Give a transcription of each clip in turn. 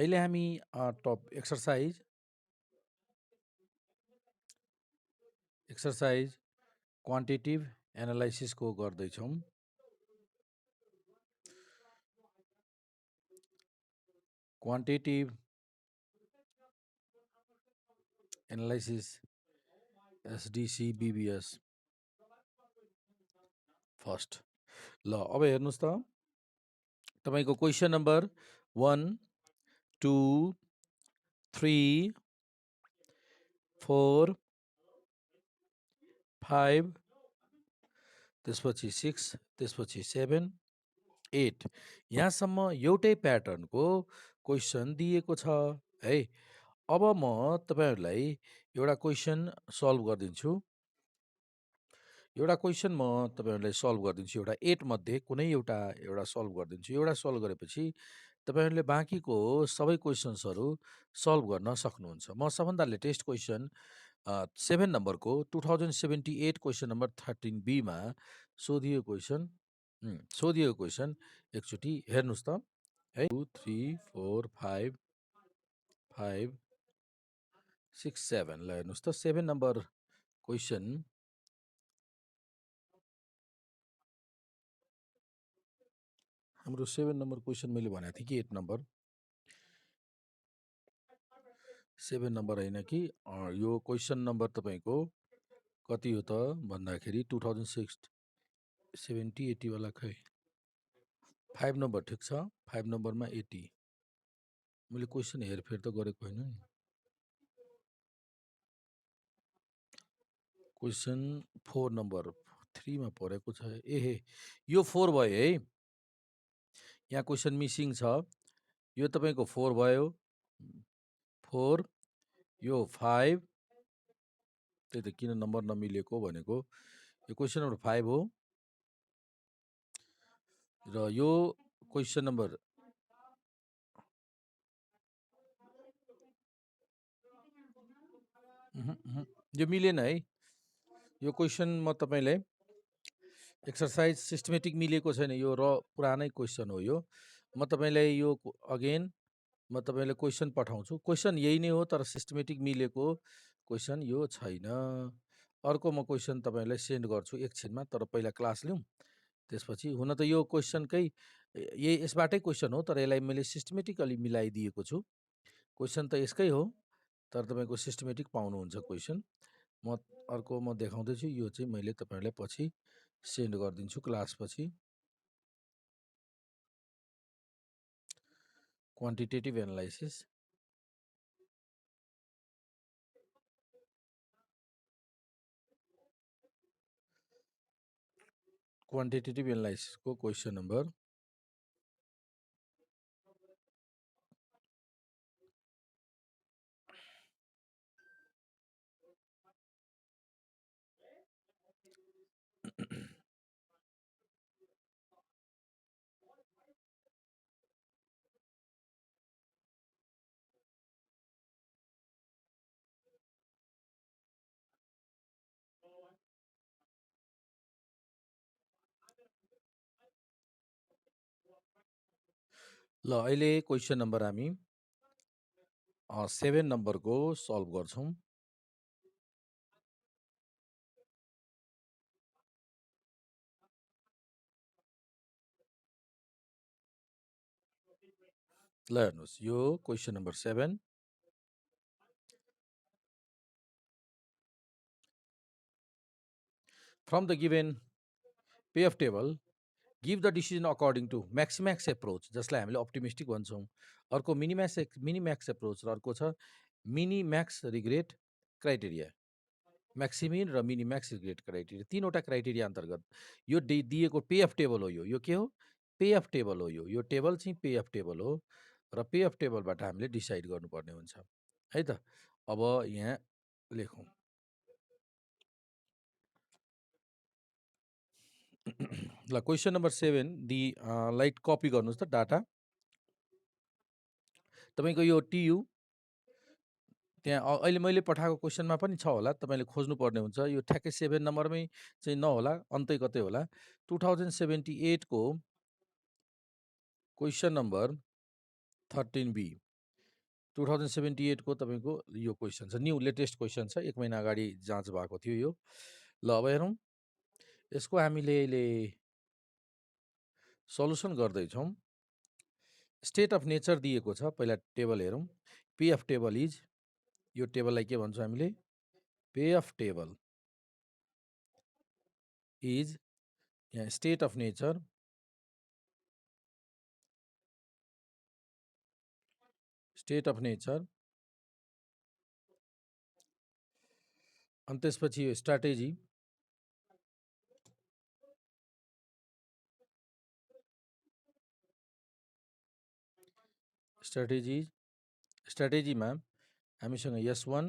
अहिले हामी top exercise क्वान्टिटिभ एनालाइसिसको गर्दैछौँ। क्वान्टिटिभ एनालाइसिस एसडिसी बीबीएस फर्स्ट। ल अब हेर्नुहोस् त, तपाईको क्वेसन नम्बर 1 2 3 4 5 त्यसपछि 6 त्यसपछि 7 8 यहाँसम्म एउटै प्याटर्नको क्वेसन दिएको छ है। अब म तपाईहरुलाई एउटा क्वेसन सल्भ गरिदिन्छु। एउटा 8 मध्ये कुनै एउटा सल्भ गरिदिन्छु। एउटा सल्भ गरेपछि तपाईहरुले बाँकीको सबै क्वेसन्सहरु सल्भ गर्न सक्नुहुन्छ। म सबभन्दा लेटेस्ट क्वेसन 7 नम्बरको 2078 क्वेसन नम्बर 13B मा सोधिएको क्वेसन एकचोटि हेर्नुस् त है। 2 3 4 5 5 6 7 ल हेर्नुस् त 7 नम्बर क्वेसन हाम्रो 7 नम्बर क्वेसन मैले भनेको थिएँ कि 8 नम्बर 7 नम्बर हैन कि यो क्वेसन नम्बर तपाईको कति हो त भन्दाखेरि 2070 80 वाला खै 5 नम्बर ठिक छ। 5 नम्बरमा 80 मैले क्वेसन हेरफेर त गरेको हैन नि। क्वेसन 4 नम्बर 3 मा परेको छ। एहे यो 4 भयो है। यहाँ क्वेसन मिसिङ छ। यो तपाईको 4 भयो 4 यो 5 त्यही त किन नम्बर नमिलेको भनेको यो क्वेसन नम्बर 5 हो र यो क्वेसन नम्बर यो मिलेन है। यो क्वेसन म तपाईलाई एक्सरसाइज सिस्टमेटिक मिलेको छैन। यो र पुरानै क्वेसन हो। यो म तपाईलाई यो अगेन म तपाईलाई क्वेसन पठाउँछु। क्वेसन यही नै हो तर सिस्टमेटिक मिलेको क्वेसन यो छैन। अर्को म क्वेसन तपाईलाई सेन्ड गर्छु एकछिनमा, तर पहिला क्लास लिउँ त्यसपछि। हुन त यो क्वेसनकै यसबाटै क्वेसन हो तर यसलाई मैले सिस्टमेटिकली मिलाइदिएको छु। क्वेसन त यसकै हो तर तपाईको सिस्टमेटिक पाउनुहुन्छ क्वेसन। म अर्को म देखाउँदै छु। यो चाहिँ मैले तपाईहरुलाई पछि सेन्ड गरिदिन्छु क्लास पछि। क्वान्टिटेटिभ एनालाइसिस क्वान्टिटेटिभ एनालाइसिसको क्वेसन नम्बर ल अहिले क्वेसन नम्बर हामी 7 नम्बरको सल्भ गर्छौं। ल हेर्नुस् यो question number 7 from the given payoff table give the decision according to maximax approach जसलाई हामीले अप्टिमिस्टिक भन्छौं। अर्को मिनिम्याक्स एप्रोच र अर्को छ मिनिम्याक्स रिग्रेट क्राइटेरिया। म्याक्सिमिन र मिनिम्याक्स रिग्रेट क्राइटेरिया तीनवटा क्राइटेरिया अन्तर्गत यो दिएको पेअफ टेबल हो। यो के हो? पेअफ टेबल हो। यो टेबल चाहिँ पेअफ टेबल हो र पेअफ टेबलबाट हामीले डिसाइड गर्नुपर्ने हुन्छ है त। अब यहाँ लेखौं ल क्वेसन नम्बर 7 लाइट कपी गर्नुस् त डाटा। तपाईको यो टियु त्यहाँ अहिले मैले पठाएको क्वेसनमा पनि छ होला, तपाईले खोज्नु पर्ने हुन्छ। यो ठ्याक्कै 7 नम्बरमै चाहिँ नहोला, अन्तै कतै होला। 2078 को क्वेसन नम्बर 13B 2078 को तपाईँको यो क्वेसन छ, न्यू लेटेस्ट क्वेसन छ, 1 महिना अगाडि जाँच भएको थियो यो। ल अब हेरौँ, यसको हामीले अहिले सल्युसन गर्दैछौँ। स्टेट अफ नेचर दिएको छ, पहिला टेबल हेरौँ। पे अफ टेबल इज, यो टेबललाई के भन्छौँ हामीले, पे अफ टेबल इज, यहाँ state of nature, state of nature, अनि त्यसपछि यो स्ट्राटेजी, स्ट्राटेजीमा हामीसँग S1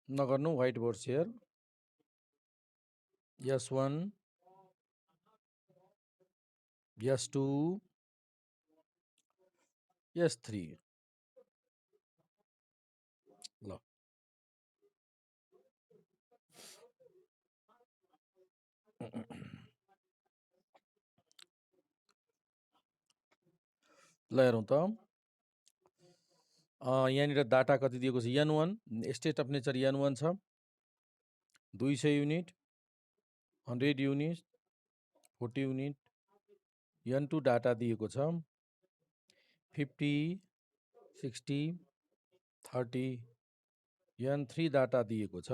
नगर्नु, white board share, S1 S2 S3, ल ल हेरौँ त, यहाँनिर डाटा कति दिएको छ, N1 state of nature N1 छ 200 unit, 100 unit, 40 unit. N2 data दिएको छ 50, 60, 30। N3 डाटा दिएको छ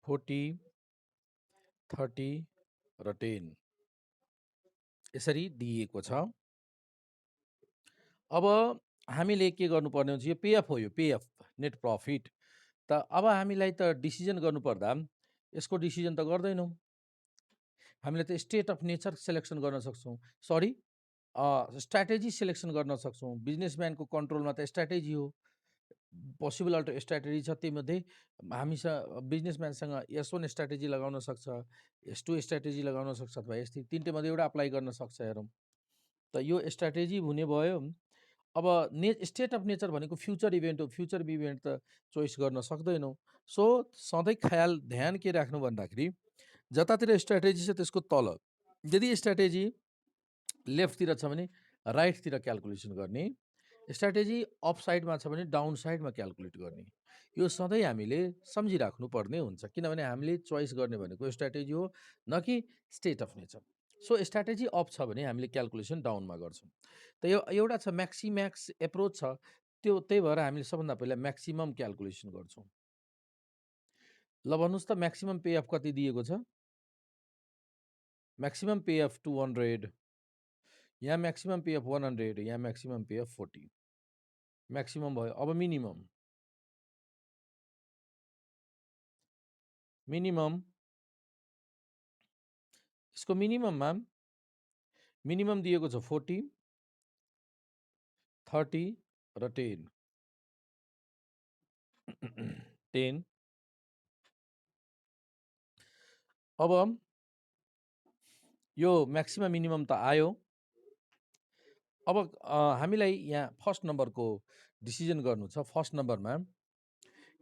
40, 30 र 10, यसरी दिएको छ। अब हामीले के गर्नुपर्ने हुन्छ, यो पेएफ हो, यो पेएफ नेट प्रफिट। त अब हामीलाई त डिसिजन गर्नुपर्दा यसको डिसिजन त गर्दैनौँ, हामीले त स्टेट अफ नेचर सेलेक्सन गर्न सक्छौँ, सरी स्ट्राटेजी सेलेक्सन गर्न सक्छौँ। बिजनेसम्यानको कन्ट्रोलमा त स्ट्राटेजी हो, पोसिबल अल्टर स्ट्राटेजी छ, तीमध्ये हामीसँग बिजनेसम्यानसँग S1 स्ट्राटेजी लगाउन सक्छ, S2 स्ट्राटेजी लगाउन सक्छ, अथवा S3, तीनटे मध्ये एउटा अप्लाई गर्न सक्छ। हेरौँ त यो स्ट्राटेजी हुने भयो। अब स्टेट अफ नेचर भनेको फ्युचर इभेन्ट हो, फ्युचर इभेन्ट त चोइस गर्न सक्दैनौँ। सो सधैँ ख्याल ध्यान के राख्नु भन्दाखेरि जतातिर स्ट्राटेजी छ त्यसको तल, यदि स्ट्राटेजी लेफ्टतिर छ भने राइटतिर क्यालकुलेसन गर्ने, स्ट्राटेजी अप साइडमा छ भने डाउन साइडमा क्यालकुलेट गर्ने। यो सधैँ हामीले सम्झिराख्नु पर्ने हुन्छ, किनभने हामीले चोइस गर्ने भनेको स्ट्राटेजी हो, न कि state of nature. So strategy up छ भने हामीले क्यालकुलेसन डाउनमा गर्छौँ। त यो एउटा छ म्याक्सिम्याक्स एप्रोच छ, त्यो त्यही भएर हामीले सबभन्दा पहिला म्याक्सिमम क्यालकुलेसन गर्छौँ। ल भन्नुहोस् त म्याक्सिमम पे अफ कति दिएको छ, म्याक्सिमम पे अफ 200, यहाँ म्याक्सिमम पे अफ 100, यहाँ म्याक्सिमम पे अफ 40, म्याक्सिमम भयो। अब मिनिमम, मिनिमम यसको मिनिमममा मिनिमम दिएको छ 40, 30 र 10, 10। अब यो म्याक्सिमम मिनिमम त आयो। अब हामीलाई यहाँ फर्स्ट नम्बरको डिसिजन गर्नु छ। फर्स्ट नम्बरमा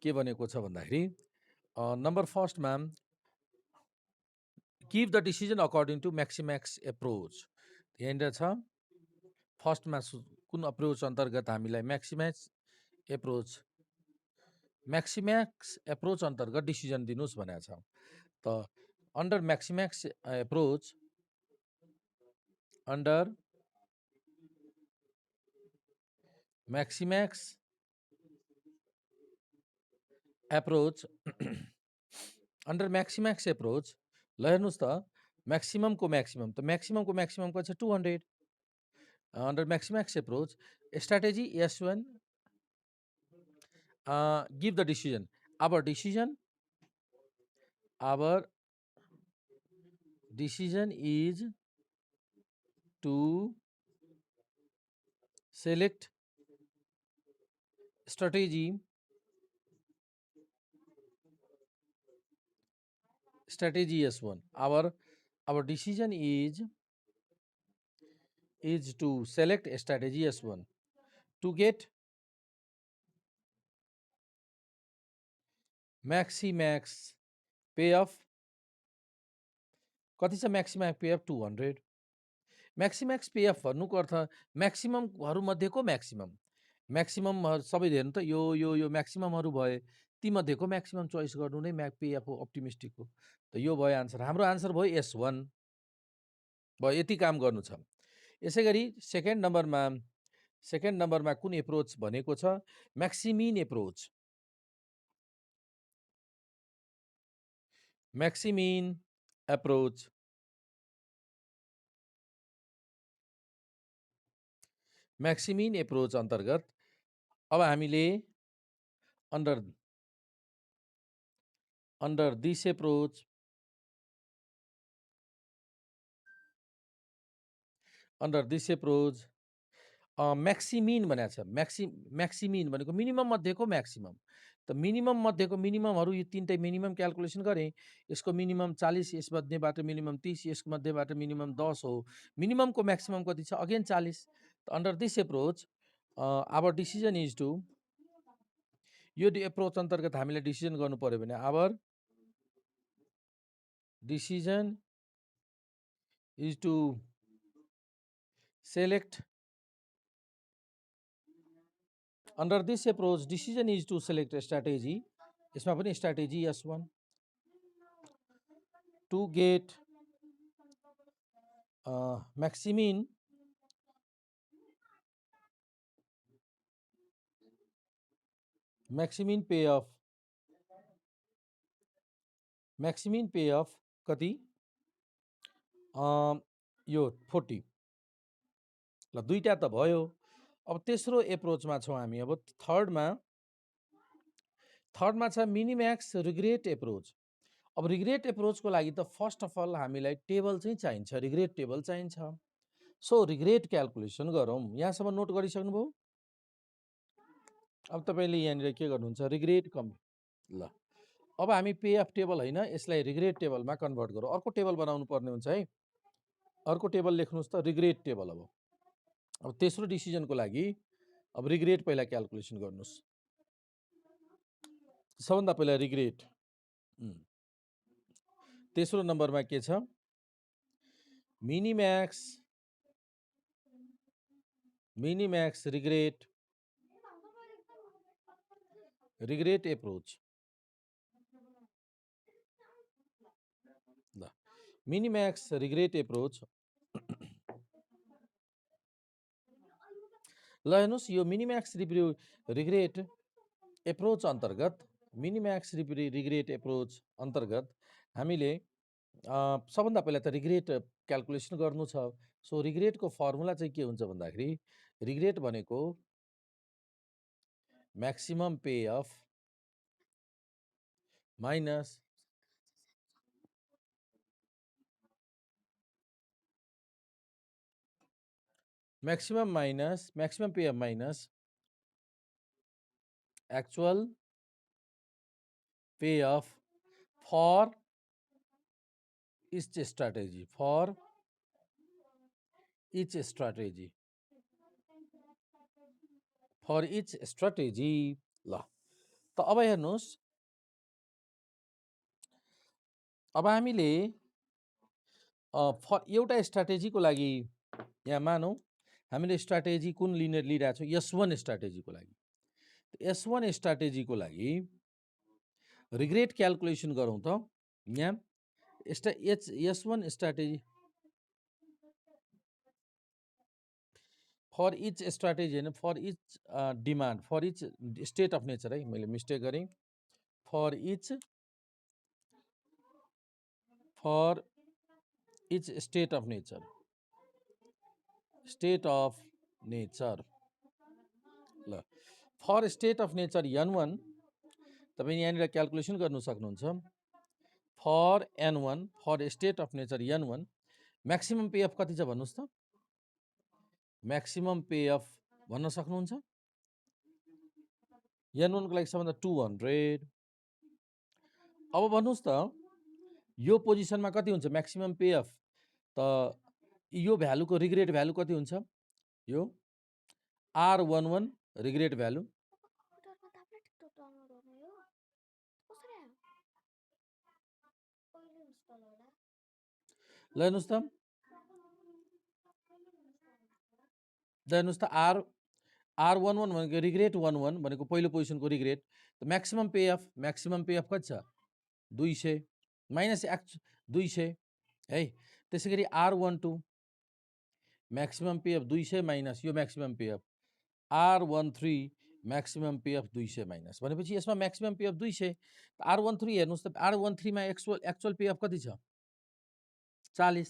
के भनेको छ भन्दाखेरि नम्बर फर्स्टमा give the decision according to maximax approach, यहाँनिर छ। फर्स्टमा कुन अप्रोच अन्तर्गत हामीलाई म्याक्सिम्याक्स एप्रोच अन्तर्गत डिसिजन दिनुहोस् भनेको छ। त under maximax approach, under maximax approach, under maximax approach, ल हेर्नुहोस् त म्याक्सिममको म्याक्सिमम, त म्याक्सिममको म्याक्सिमम कति छ 200। Under maximax approach strategy S1, give the decision, our decision is to select strategy S1. Our decision is to select strategy S1 to get maximax pay off कति छ? Maximax pay off 200। Maximax pay off भन्नुको अर्थ म्याक्सिममहरू मध्येको maximum. Maximum सबै हेर्नु त यो म्याक्सिममहरू भए तीमध्येको म्याक्सिमम चोइस गर्नु नै पे अफ हो अप्टिमिस्टिकको। त यो भयो आन्सर। हाम्रो आन्सर भयो S1 भयो। यति काम गर्नु छ। यसै गरी सेकेन्ड नम्बरमा कुन एप्रोच भनेको छ? म्याक्सिमिन एप्रोच। म्याक्सिमिन एप्रोच म्याक्सिमिन एप्रोच अन्तर्गत अब हामीले अन्डर दिस एप्रोच म्याक्सिमिन भनेको छ। म्याक्सिमिन भनेको मिनिमम मध्येको म्याक्सिमम। त मिनिमम मध्येको मिनिममहरू यो तीनटै मिनिमम क्याल्कुलेसन गरेँ। यसको मिनिमम 40, यस मध्येबाट मिनिमम 30, यस मध्येबाट मिनिमम 10 हो। मिनिममको म्याक्सिमम कति छ? अगेन 40। त under this approach our decision is to, यो एप्रोच अन्तर्गत हामीले डिसिजन गर्नु पर्यो भने our decision is to select Under this approach, decision is to select a strategy. यसमा पनि strategy S1 to get maximum payoff. Maximum payoff कति? यो 40। ल दुईटा त भयो। अब तेस्रो एप्रोचमा छौँ हामी। अब थर्डमा छ मिनिम्याक्स रिग्रेट एप्रोच। अब रिग्रेट एप्रोचको लागि त फर्स्ट अफ अल हामीलाई टेबल चाहिँ चाहिन्छ, रिग्रेट टेबल चाहिन्छ। सो रिग्रेट क्याल्कुलेसन गरौँ। यहाँसम्म नोट गरिसक्नुभयो? अब तपाईँले यहाँनिर के गर्नुहुन्छ? रिग्रेट ल अब हामी पे अफ टेबल होइन, यसलाई रिग्रेट टेबलमा कन्भर्ट गरौँ। अर्को टेबल बनाउनु पर्ने हुन्छ है। अर्को टेबल लेख्नुहोस् त, रिग्रेट टेबल। अब तेस्रो डिसिजनको लागि अब रिग्रेट पहिला क्याल्कुलेसन गर्नुहोस्। सबभन्दा पहिला रिग्रेट। तेस्रो नम्बरमा के छ? मिनिम्याक्स रिग्रेट एप्रोच। ल मिनिम्याक्स रिग्रेट एप्रोच। ल हेर्नुहोस्, यो मिनिम्याक्स रिग्रेट एप्रोच अन्तर्गत हामीले सबभन्दा पहिला त रिग्रेट क्याल्कुलेसन गर्नु छ। सो रिग्रेटको फर्मुला चाहिँ के हुन्छ भन्दाखेरि, रिग्रेट भनेको maximum pay off minus maximum pay off minus actual pay off for each strategy, ल त अब हेर्नुहोस्, अब हामीले एउटा स्ट्राटेजीको लागि यहाँ मानौँ हामीले स्ट्राटेजी कुन लिइरहेको छौँ? S1 स्ट्राटेजीको लागि। S1 स्ट्राटेजीको लागि रिग्रेट क्याल्कुलेसन गरौँ त। यहाँ S1 strategy for each strategy होइन, for each demand, for each state of nature है, मैले मिस्टेक गरेँ। For each state of nature ल for state of nature N1 तपाईँ यहाँनिर क्याल्कुलेसन गर्नु सक्नुहुन्छ। For N1 for state of nature N1 maximum pay off कति छ भन्नुहोस् त? म्याक्सिमम पे अफ भन्न सक्नुहुन्छ? N1 को लागि सबभन्दा 200। अब भन्नुहोस् त यो पोजिसनमा कति हुन्छ म्याक्सिमम पे अफ? त यो भ्यालुको रिग्रेट भ्यालु कति हुन्छ? यो R11 रिग्रेट भ्यालु ल हेर्नुहोस् त हेर्नुहोस् त R11 भनेको रिग्रेट 11 भनेको पहिलो पोजिसनको रिग्रेट म्याक्सिमम पे अफ कति छ 200 माइनस 200 है। त्यसै गरी R12 maximum pay off 200 minus यो maximum pay off R13 maximum pay off 200 minus भनेपछि यसमा म्याक्सिमम पे अफ 200 R13 हेर्नुहोस् त R13 मा एक्चुअल पे अफ कति छ 40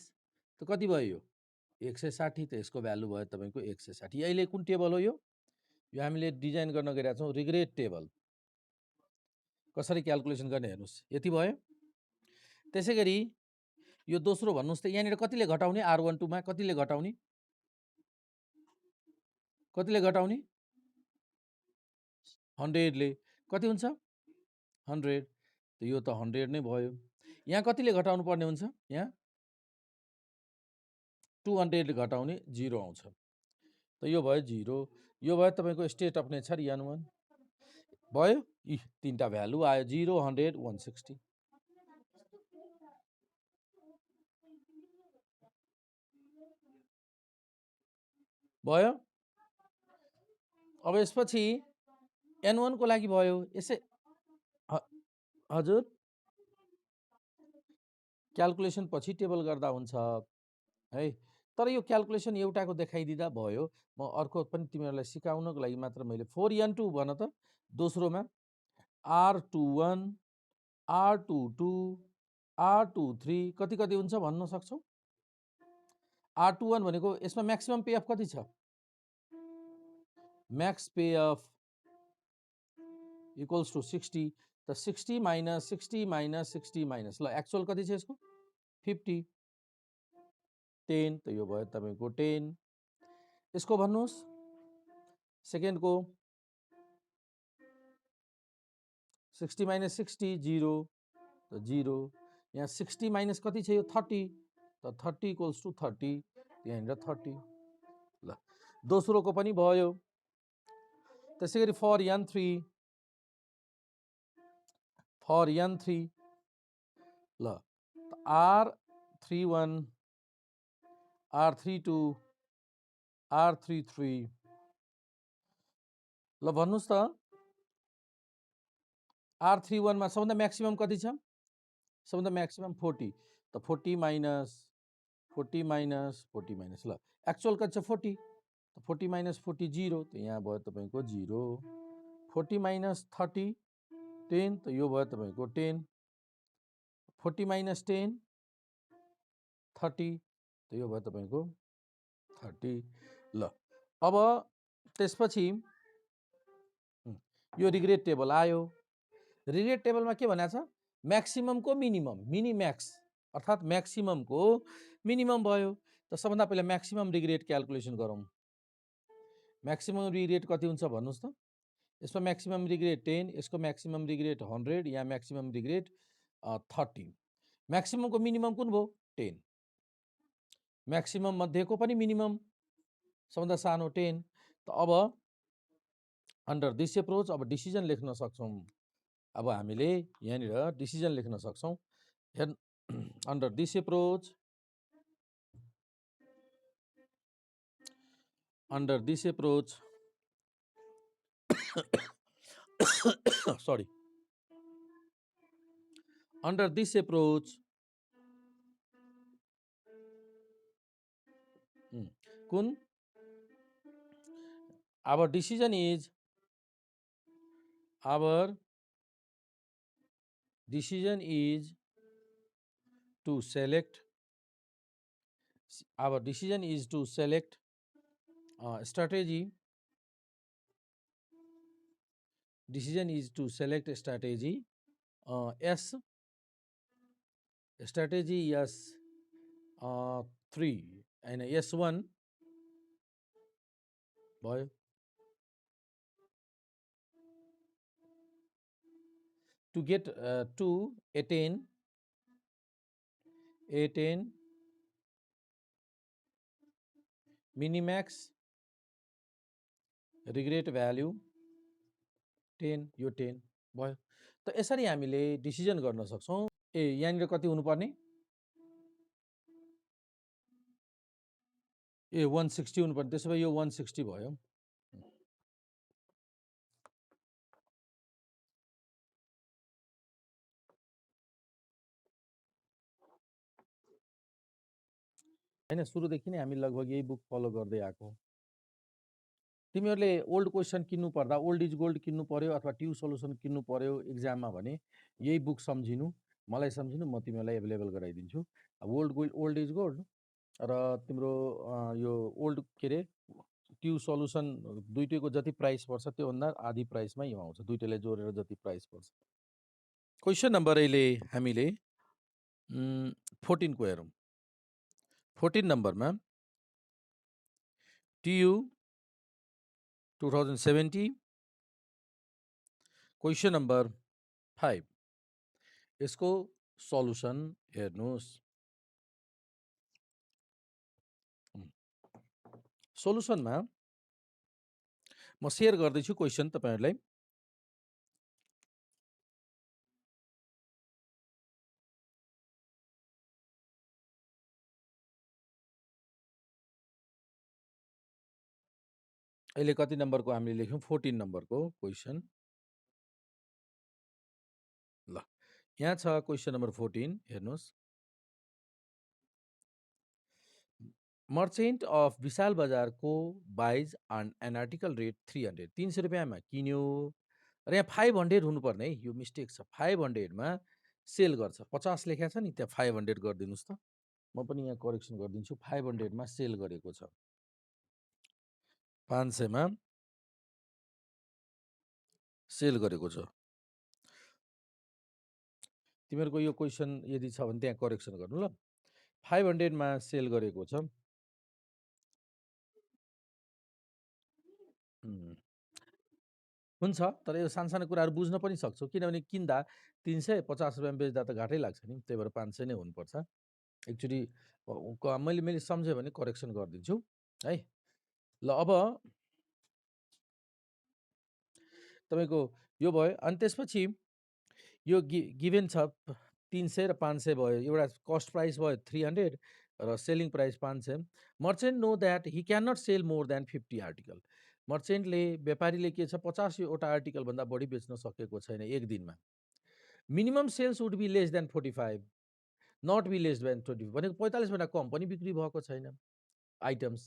त कति भयो यो 160 त यसको भ्यालु भयो तपाईको 160। अहिले कुन टेबल हो यो हामीले डिजाइन गर्न गइरहेका छौं रिग्रेट टेबल कसरी क्याल्कुलेसन गर्ने हेर्नुस् यति भयो। त्यसै गरी यो दोस्रो भन्नुस् त यहाँनिर कतिले घटाउने R12 मा कतिले घटाउने 100 ले कति हुन्छ 100 त यो त 100 नै भयो। यहाँ कतिले घटाउनु पर्ने हुन्छ यहाँ 200 ले घटाउने 0 आउँछ त यो भयो 0 यो भयो तपाईको स्टेट अफ नेचर n1 भयो यी तीनटा भ्यालु आयो 0 100 160 भयो। अब यसपछि n1 को लागि भयो यसै हजुर क्याल्कुलेसन पछि टेबल गर्दा हुन्छ है तर यो क्याल्कुलेसन एउटाको देखाइदिँदा भयो। म अर्को पनि तिमीहरुलाई सिकाउनको लागि मात्र मैले 4n2 भन त दोस्रोमा R21 R22 R23 कति कति हुन्छ भन्न सक्छौ R21 भनेको यसमा म्याक्सिमम पे अफ कति छ max pay off equals to 60 त 60 माइनस 60 माइनस 60 माइनस ल एक्चुअल कति छ यसको 50 10 त यो भयो तपाईको 10। यसको भन्नुस् सेकेन्ड को 60 माइनस 60 0 त 0 यहाँ 60 माइनस कति छ यो 30 त 30 इक्वल्स टु 30 यहाँनिर 30 ल दोस्रोको पनि भयो। त्यसै गरी फर n3 ल R31 R32 R33 ल भन्नुस् त R31 मा सबभन्दा म्याक्सिमम कति छ सबभन्दा म्याक्सिमम 40 त 40 माइनस 40 माइनस 40 माइनस ल एक्चुअल कति छ 40 त 40 माइनस 40 0 त यहाँ भयो तपाईको 0 40 माइनस 30 10 त यो भयो तपाईको 10 40 माइनस 10 30 त यो भयो तपाईको 30 ल अब त्यसपछि यो रिग्रेट टेबल आयो। रिग्रेट टेबलमा के भनेको छ म्याक्सिमम को मिनिमम मिनिम्याक्स अर्थात म्याक्सिमम को मिनिमम भयो त सबभन्दा पहिला म्याक्सिमम रिग्रेट क्याल्कुलेसन गरौँ। म्याक्सिमम रिग्रेट कति हुन्छ भन्नुस् त यसमा म्याक्सिमम रिग्रेट 10 यसको म्याक्सिमम रिग्रेट 100 यहाँ म्याक्सिमम रिग्रेट 30 म्याक्सिमम को मिनिमम कुन भयो 10 म्याक्सिमम मध्येको पनि मिनिमम सबभन्दा सानो 10 त अब अन्डर दिस एप्रोच अब डिसिजन लेख्न सक्छौं। अब हामीले यहाँनिर डिसिजन लेख्न सक्छौं under this approach sorry under this approach kun our decision is to select strategy S strategy S3 and S1 भयो to get to attain minimax regret value 10 यो 10 भयो त यसरी हामीले डिसिजन गर्न सक्छौं। यहाँनिर कति हुनुपर्ने ए 160 हुनुपर्ने, त्यसो भए यो 160 भयो। हैन, सुरुदेखि नै हामी लगभग यही बुक फलो गर्दै आएको। तिमीहरूले ओल्ड क्वेसन किन्नु पर्दा ओल्ड इज गोल्ड किन्नु पर्यो अथवा ट्यु सल्युसन किन्नु पर्यो एक्जाममा भने यही बुक सम्झिनु, मलाई सम्झिनु, म तिमीहरूलाई एभाइलेबल गराइदिन्छु। अब ओल्ड इज गोल्ड र तिम्रो यो ओल्ड के अरे ट्यु सल्युसन दुइटैको जति प्राइस पर्छ त्योभन्दा आधी प्राइसमा यो आउँछ, दुइटैलाई जोडेर जति प्राइस पर्छ। क्वेसन नम्बर अहिले हामीले 14 को हेरौँ। 14 नम्बरमा TU 2070 क्वेसन नम्बर 5, यसको सल्युसन हेर्नुहोस्। सोलुसनमा म सेयर गर्दैछु क्वेसन तपाईहरुलाई। अहिले कति नम्बरको हामीले लेख्यौं? 14 नम्बरको क्वेसन। ल यहाँ छ क्वेसन नम्बर 14, हेर्नुहोस्। मर्चेन्ट अफ विशाल बजारको बाइज एन आर्टिकल रेट 300, 300 रुपियाँमा किन्यो र यहाँ 500 हुनुपर्ने है, यो मिस्टेक छ। 500 मा सेल गर्छ। 50 लेखेको छ नि, त्यहाँ 500 गरिदिनुस् त। म पनि यहाँ करेक्सन गरिदिन्छु। 500 मा सेल गरेको छ, 500 मा सेल गरेको छ। तिमीहरूको यो क्वेसन यदि छ भने त्यहाँ करेक्सन गर्नु ल। 500 मा सेल गरेको छ। हुन्छ, तर यो सानसानो कुराहरू बुझ्न पनि सक्छौ, किनभने किन्दा 350 रुपियाँमा बेच्दा त घाटै लाग्छ नि, त्यही भएर 500 नै हुनुपर्छ। एक्चुअली मैले सम्झेँ भने करेक्सन गरिदिन्छु है। ल अब तपाईको यो भयो, अनि त्यसपछि यो गिभेन छ 300 र 500 भयो। एउटा कस्ट प्राइस भयो 300 र selling price 500। Merchant know that he can not sell more than 50 article. मर्चेन्टले, व्यापारीले के छ, 50 वटा आर्टिकल भन्दा बढी बेच्न सकेको छैन एक दिनमा। Minimum sales would be less than 45, not be less than 20, भनेको 45 भन्दा कम पनि बिक्री भएको छैन items.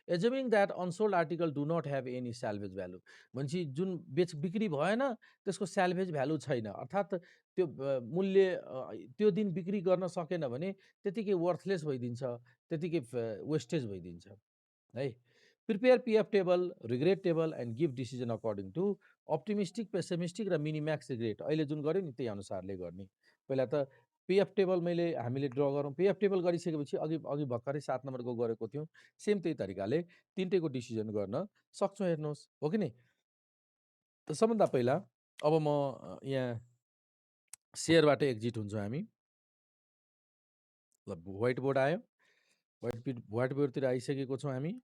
Assuming that unsold article do not have any salvage value, भनेपछि जुन बिक्री भएन त्यसको स्याल्भेज भ्यालु छैन, अर्थात् त्यो मूल्य त्यो दिन बिक्री गर्न सकेन भने त्यतिकै वर्थलेस भइदिन्छ, त्यतिकै वेस्टेज भइदिन्छ है। Prepare PF table, regret table and give decision according to optimistic, pessimistic र मिनिम्याक्स रिग्रेट। अहिले जुन गर्यो नि त्यही अनुसारले गर्ने। पहिला त पिएफ टेबल हामीले ड्र गरौँ। पिएफ टेबल गरिसकेपछि अघि भर्खरै 7 नम्बरको गरेको थियौँ, सेम त्यही तरिकाले तिनटैको डिसिजन गर्न सक्छौँ। हेर्नुहोस्, हो कि नै? त सबभन्दा पहिला अब म यहाँ सेयरबाट एक्जिट हुन्छौँ हामी। ल व्हाइट बोर्ड आयो, व्हाइट बोर्डतिर आइसकेको छौँ हामी।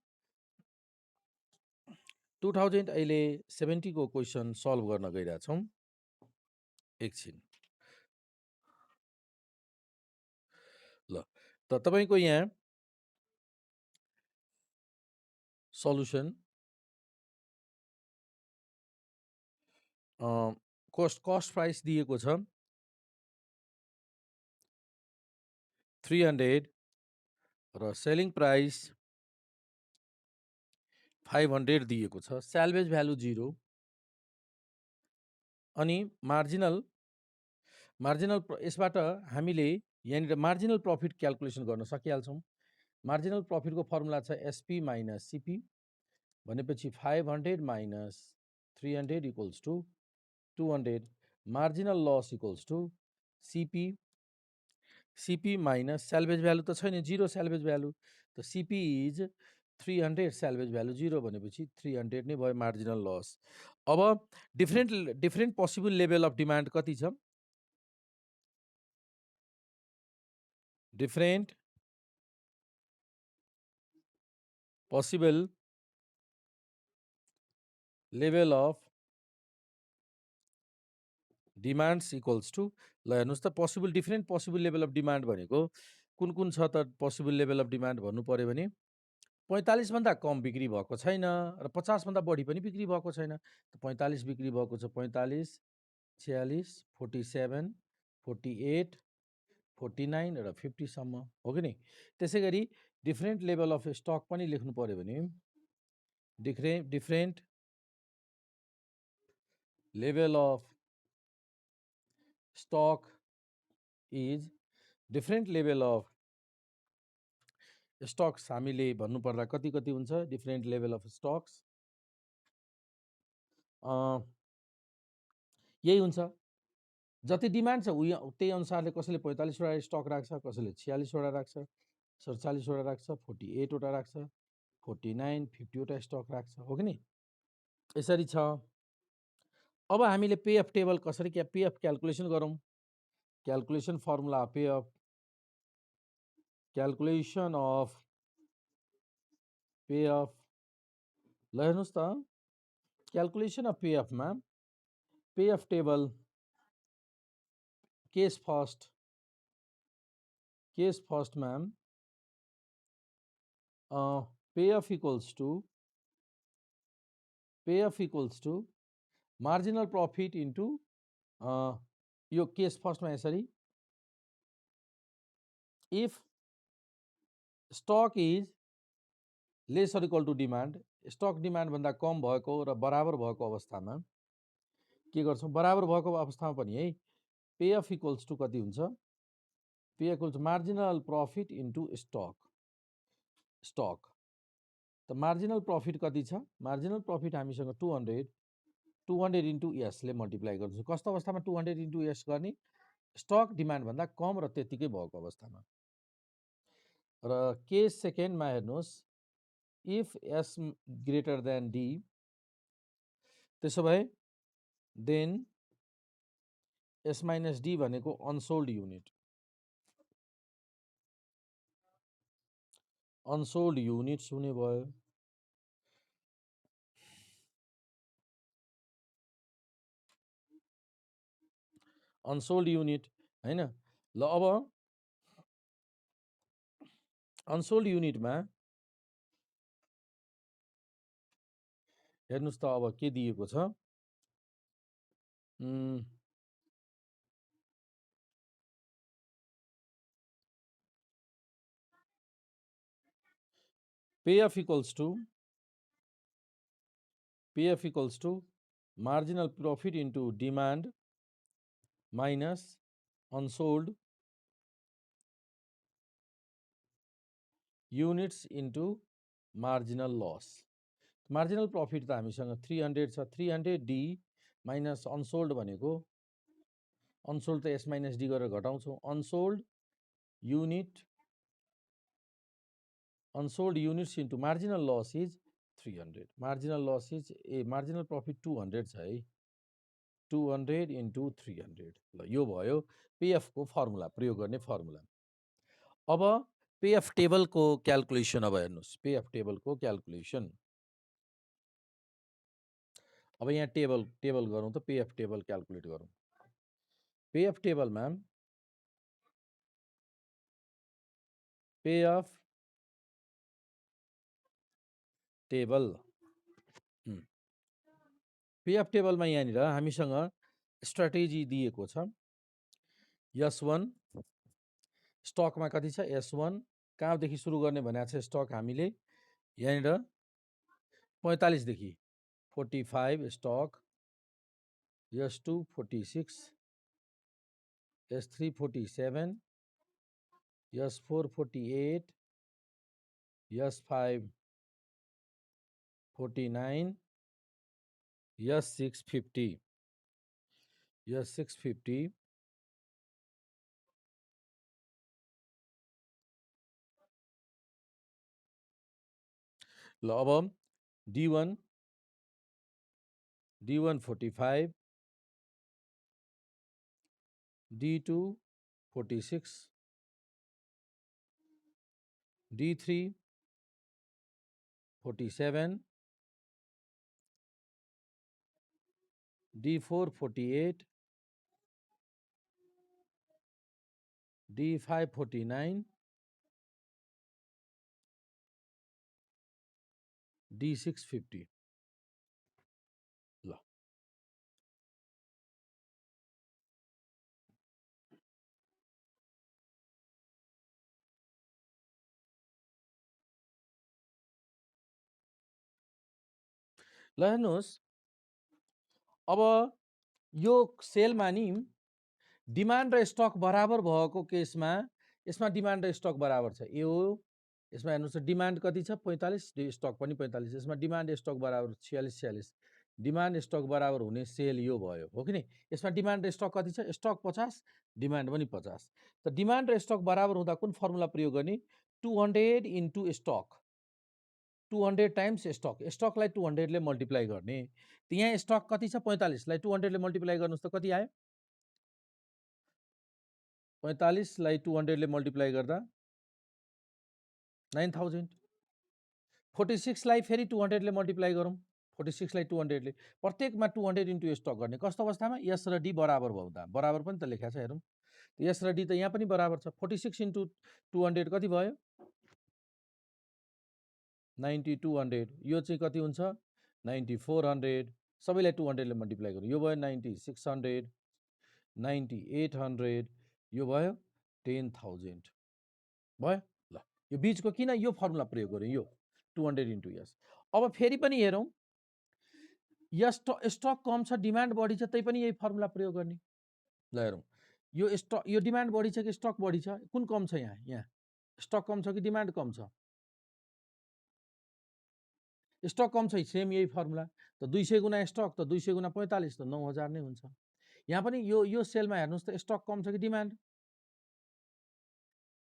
2070 को क्वेसन सल्भ गर्न गइरहेछौँ। एकछिन ल, त तपाईको यहाँ सल्युसन कस्ट प्राइस दिएको छ 300 र सेलिङ प्राइस 500 दिएको छ। स्याल्भेज भ्यालु 0 अनि मार्जिनल यसबाट हामीले यहाँनिर मार्जिनल प्रफिट क्याल्कुलेसन गर्न सकिहाल्छौँ। मार्जिनल प्रफिटको फर्मुला छ एसपी माइनस सिपी, भनेपछि 500 minus 300 equals to 200। Marginal loss equals to CP minus salvage value त छैन, 0 स्याल्भेज भ्यालु, त सिपी इज 300, स्याल्भेज भ्यालु 0 भनेपछि 300 नै भयो मार्जिनल लस। अब different possible level of demand कति छ? Different possible level of demands equals to, ल हेर्नुहोस् त, different possible level of demand भनेको कुन छ त? पोसिबल लेभल अफ डिमान्ड भन्नु पर्यो भने 45 भन्दा कम बिक्री भएको छैन र 50 भन्दा बढी पनि बिक्री भएको छैन। 45 बिक्री भएको छ, 45, 46, 47, 48, 49 र 50 सम्म हो कि नि। त्यसैगरी डिफरेन्ट लेभल अफ स्टक पनि लेख्नु पर्यो भने different level of stock is different level of stocks हामीले भन्नुपर्दा कति कति हुन्छ डिफरेन्ट लेभल अफ स्टक्स यही हुन्छ। जति डिमान्ड छ त्यही अनुसारले कसैले 45 वटा स्टक राख्छ, कसैले 46 वटा राख्छ, 47 वटा राख्छ, 48 वटा राख्छ, 49, 50 वटा स्टक राख्छ हो कि नि। यसरी छ। अब हामीले पेएफ टेबल कसरी पेएफ क्याल्कुलेसन गरौँ। Calculation formula payoff calculation of payoff ल हेर्नुहोस् त क्याल्कुलेसन अफ पेएफमा पेएफ टेबल केस फर्स्टमा payoff equals to marginal profit into यो केस फर्स्टमा यसरी if stock is less or equal to demand, stock demand भन्दा कम भएको र बराबर भएको अवस्थामा के गर्छौँ, बराबर भएको अवस्थामा पनि है पेएफ इक्वल्स टु कति हुन्छ, payoff equals to marginal profit into stock. त मार्जिनल प्रॉफिट कति छ, मार्जिनल प्रॉफिट हामीसँग 200 इन्टु एसले मल्टिप्लाई गर्छौँ। कस्तो अवस्थामा 200 इन्टु एस गर्ने, स्टक डिमान्ड भन्दा कम र त्यतिकै भएको अवस्थामा। र केस सेकेन्डमा हेर्नुहोस् if S greater than D, त्यसो भए देन एस माइनस डी भनेको अनसोल्ड युनिट, अनसोल्ड युनिट्स हुने भयो। अनसोल्ड युनिट हैन। ल अब अनसोल्ड युनिटमा हेर्नुहोस् त अब के दिएको छ, payoff equals to marginal profit into demand minus unsold units into marginal loss. Marginal profit त हामीसँग 300 छ, 300 डी माइनस अनसोल्ड भनेको, अनसोल्ड त एस माइनस डी गरेर घटाउँछौँ, unsold units into marginal loss is 300, marginal loss is marginal profit 200 छ है, 200 into 300। ल यो भयो पेएफ को फर्मुला, प्रयोग गर्ने फर्मुला। अब पेएफ टेबल को क्याल्कुलेसन, अब हेर्नुहोस् पेएफ टेबल को क्याल्कुलेसन। अब यहाँ टेबल गरौँ त, पेएफ टेबल क्याल्कुलेट गरौँ। पेएफ टेबलमा पेएफ टेबल, पेएफ टेबलमा यहाँनिर हामीसँग स्ट्राटेजी दिएको छ। S1 स्टकमा कति छ, S1 कहाँदेखि सुरु गर्ने भनेको छ स्टक हामीले, यहाँनिर 45 देखि 45 stock, S2 46, S3 47, S4 48, S5 49, S6 50, S6 50, ल अब D1 45, D2 46, D3 47, D4 48, D5 49, D650 ल हेर्नुहोस् अब यो सेलमा नि डिमान्ड र स्टक बराबर भएको केसमा यसमा डिमान्ड र स्टक बराबर छ यो यसमा हेर्नुहोस् डिमान्ड कति छ 45 स्टक पनि 45 यसमा डिमान्ड स्टक बराबर 46 डिमान्ड स्टक बराबर हुने सेल यो भयो हो कि नि यसमा डिमान्ड र स्टक कति छ स्टक 50 डिमान्ड पनि 50 त डिमान्ड र स्टक बराबर हुँदा कुन फर्मुला प्रयोग गर्ने 200 इन्टु स्टक 200 टाइम्स स्टक स्टकलाई 200 ले मल्टिप्लाई गर्ने त यहाँ स्टक कति छ 45 लाई 200 ले मल्टिप्लाई गर्नुस् त कति आयो 45 लाई 200 ले मल्टिप्लाई गर्दा 9000 46 लाई फेरि 200 ले मल्टिप्लाई गरौँ 46 लाई 200 ले प्रत्येकमा 200 इन्टु स्टक गर्ने कस्तो अवस्थामा यस र डी बराबर हुँदा बराबर पनि त लेखा छ हेरौँ यस र डी त यहाँ पनि बराबर छ 46 इन्टु 200 कति भयो 9200 यो चाहिँ कति हुन्छ 9400 सबैलाई 200 ले मल्टिप्लाई गर्नु यो भयो 9600 9800 यो भयो 10000 भयो ल यो बीचको किन यो फर्मुला प्रयोग गर्यो यो 200 इन्टु यस अब फेरि पनि हेरौँ यस स्टक कम छ डिमान्ड बढी छ त्यही पनि यही फर्मुला प्रयोग गर्ने ल हेरौँ यो स्टक यो डिमान्ड बढी छ कि स्टक बढी छ कुन कम छ यहाँ स्टक कम छ कि डिमान्ड कम छ स्टक कम छ सेम यही फर्मुला त 200 गुना स्टक त 200 गुना 45 त 9000 नै हुन्छ यहाँ पनि यो सेलमा हेर्नुहोस् त स्टक कम छ कि डिमान्ड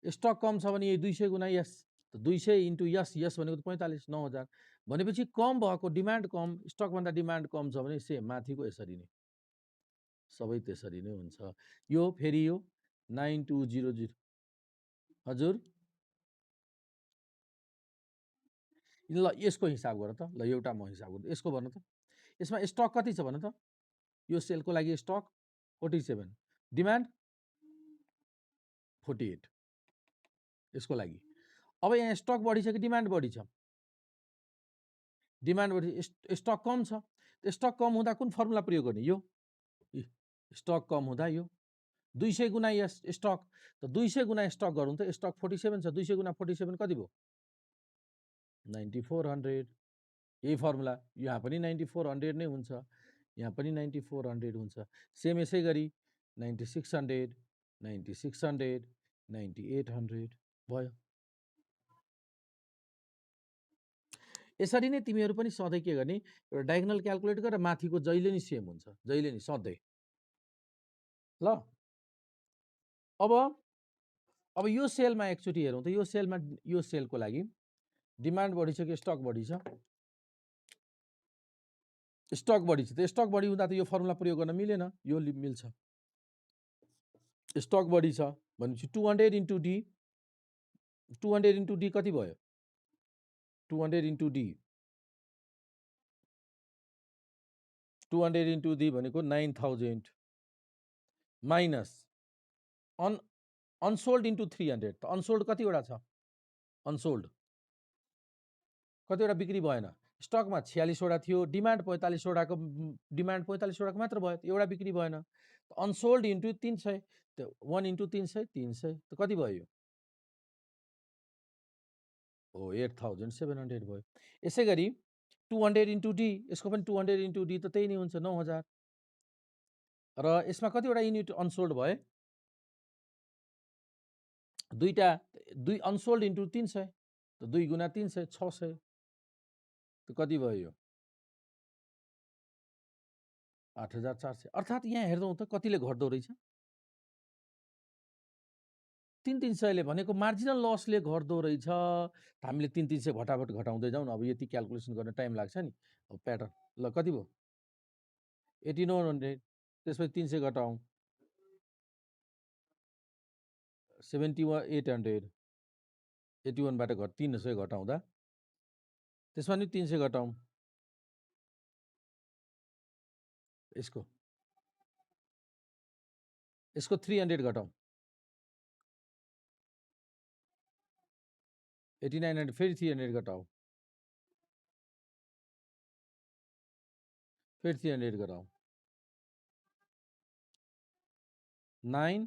स्टक कम छ भने यही 200 गुना यस त 200 इन्टु यस भनेको त 45 9000 भनेपछि कम भएको डिमान्ड कम स्टकभन्दा डिमान्ड कम छ भने सेम माथिको यसरी नै सबै त्यसरी नै हुन्छ यो फेरि यो 9200 हजुर ल यसको हिसाब गर त ल एउटा म हिसाब गर्छु यसको भन त यसमा स्टक कति छ भन त यो सेलको लागि स्टक 47 डिमान्ड 48 यसको लागि अब यहाँ स्टक बढी छ कि डिमान्ड बढी छ डिमान्ड बढी स्टक कम छ स्टक कम हुँदा कुन फर्मुला प्रयोग गर्ने यो स्टक कम हुँदा यो 200 गुना यस स्टक त 200 गुना स्टक गरौँ त स्टक 47 छ 200 गुना 47 कति भयो 9400 यही फर्मुला यहाँ पनि 9400 नै हुन्छ यहाँ पनि 9400 हुन्छ सेम यसै गरी 9600 9600 9800 भयो यसरी नै तिमीहरू पनि सधैँ के गर्ने एउटा डायगोनल क्याल्कुलेट गरेर माथिको जहिले नि सेम हुन्छ जहिले नि सधैँ ल अब यो सेलमा एकचोटि हेरौँ त यो सेलको लागि डिमान्ड बढी छ कि स्टक बढी छ स्टक बढी छ त स्टक बढी हुँदा त यो फर्मुला प्रयोग गर्न मिलेन यो मिल्छ स्टक बढी छ भनेपछि 200 इन्टु डी 200 इन्टु डी कति भयो 200 इन्टु डी 200 इन्टु डी भनेको 9000 माइनस अनसोल्ड इन्टु 300 त अनसोल्ड कतिवटा छ अनसोल्ड कतिवटा बिक्री भएन स्टकमा 46 वटा थियो डिमान्ड 45 वटाको डिमान्ड 45 वटाको मात्र भयो एउटा बिक्री भएन अनसोल्ड इन्टु 300 त 1 इन्टु 300 300 त कति भयो हो 8700 भयो यसै गरी 200 इन्टु डी यसको पनि 200 इन्टु डी त त्यही नै हुन्छ 9000 र यसमा कतिवटा युनिट अनसोल्ड भयो दुईटा दुई अनसोल्ड इन्टु 300 त 2 गुना 300 600 त कति भयो यो 8400 अर्थात् यहाँ हेर्दौँ त कतिले घट्दो रहेछ 300 ले भनेको मार्जिनल लसले घट्दो रहेछ हामीले 300 भटाभट घटाउँदै जाउँ अब यति क्याल्कुलेसन गर्न टाइम लाग्छ नि अब प्याटर्न ल कति भयो 8900 त्यसपछि 300 घटाउँ 71800 81 बाट 300 घटाउँदा त्यसमा नि 300 घटाउँ यसको 300 घटाउँ 8900 फेरि 300 घटाऊ फेरि 300 गरौँ 9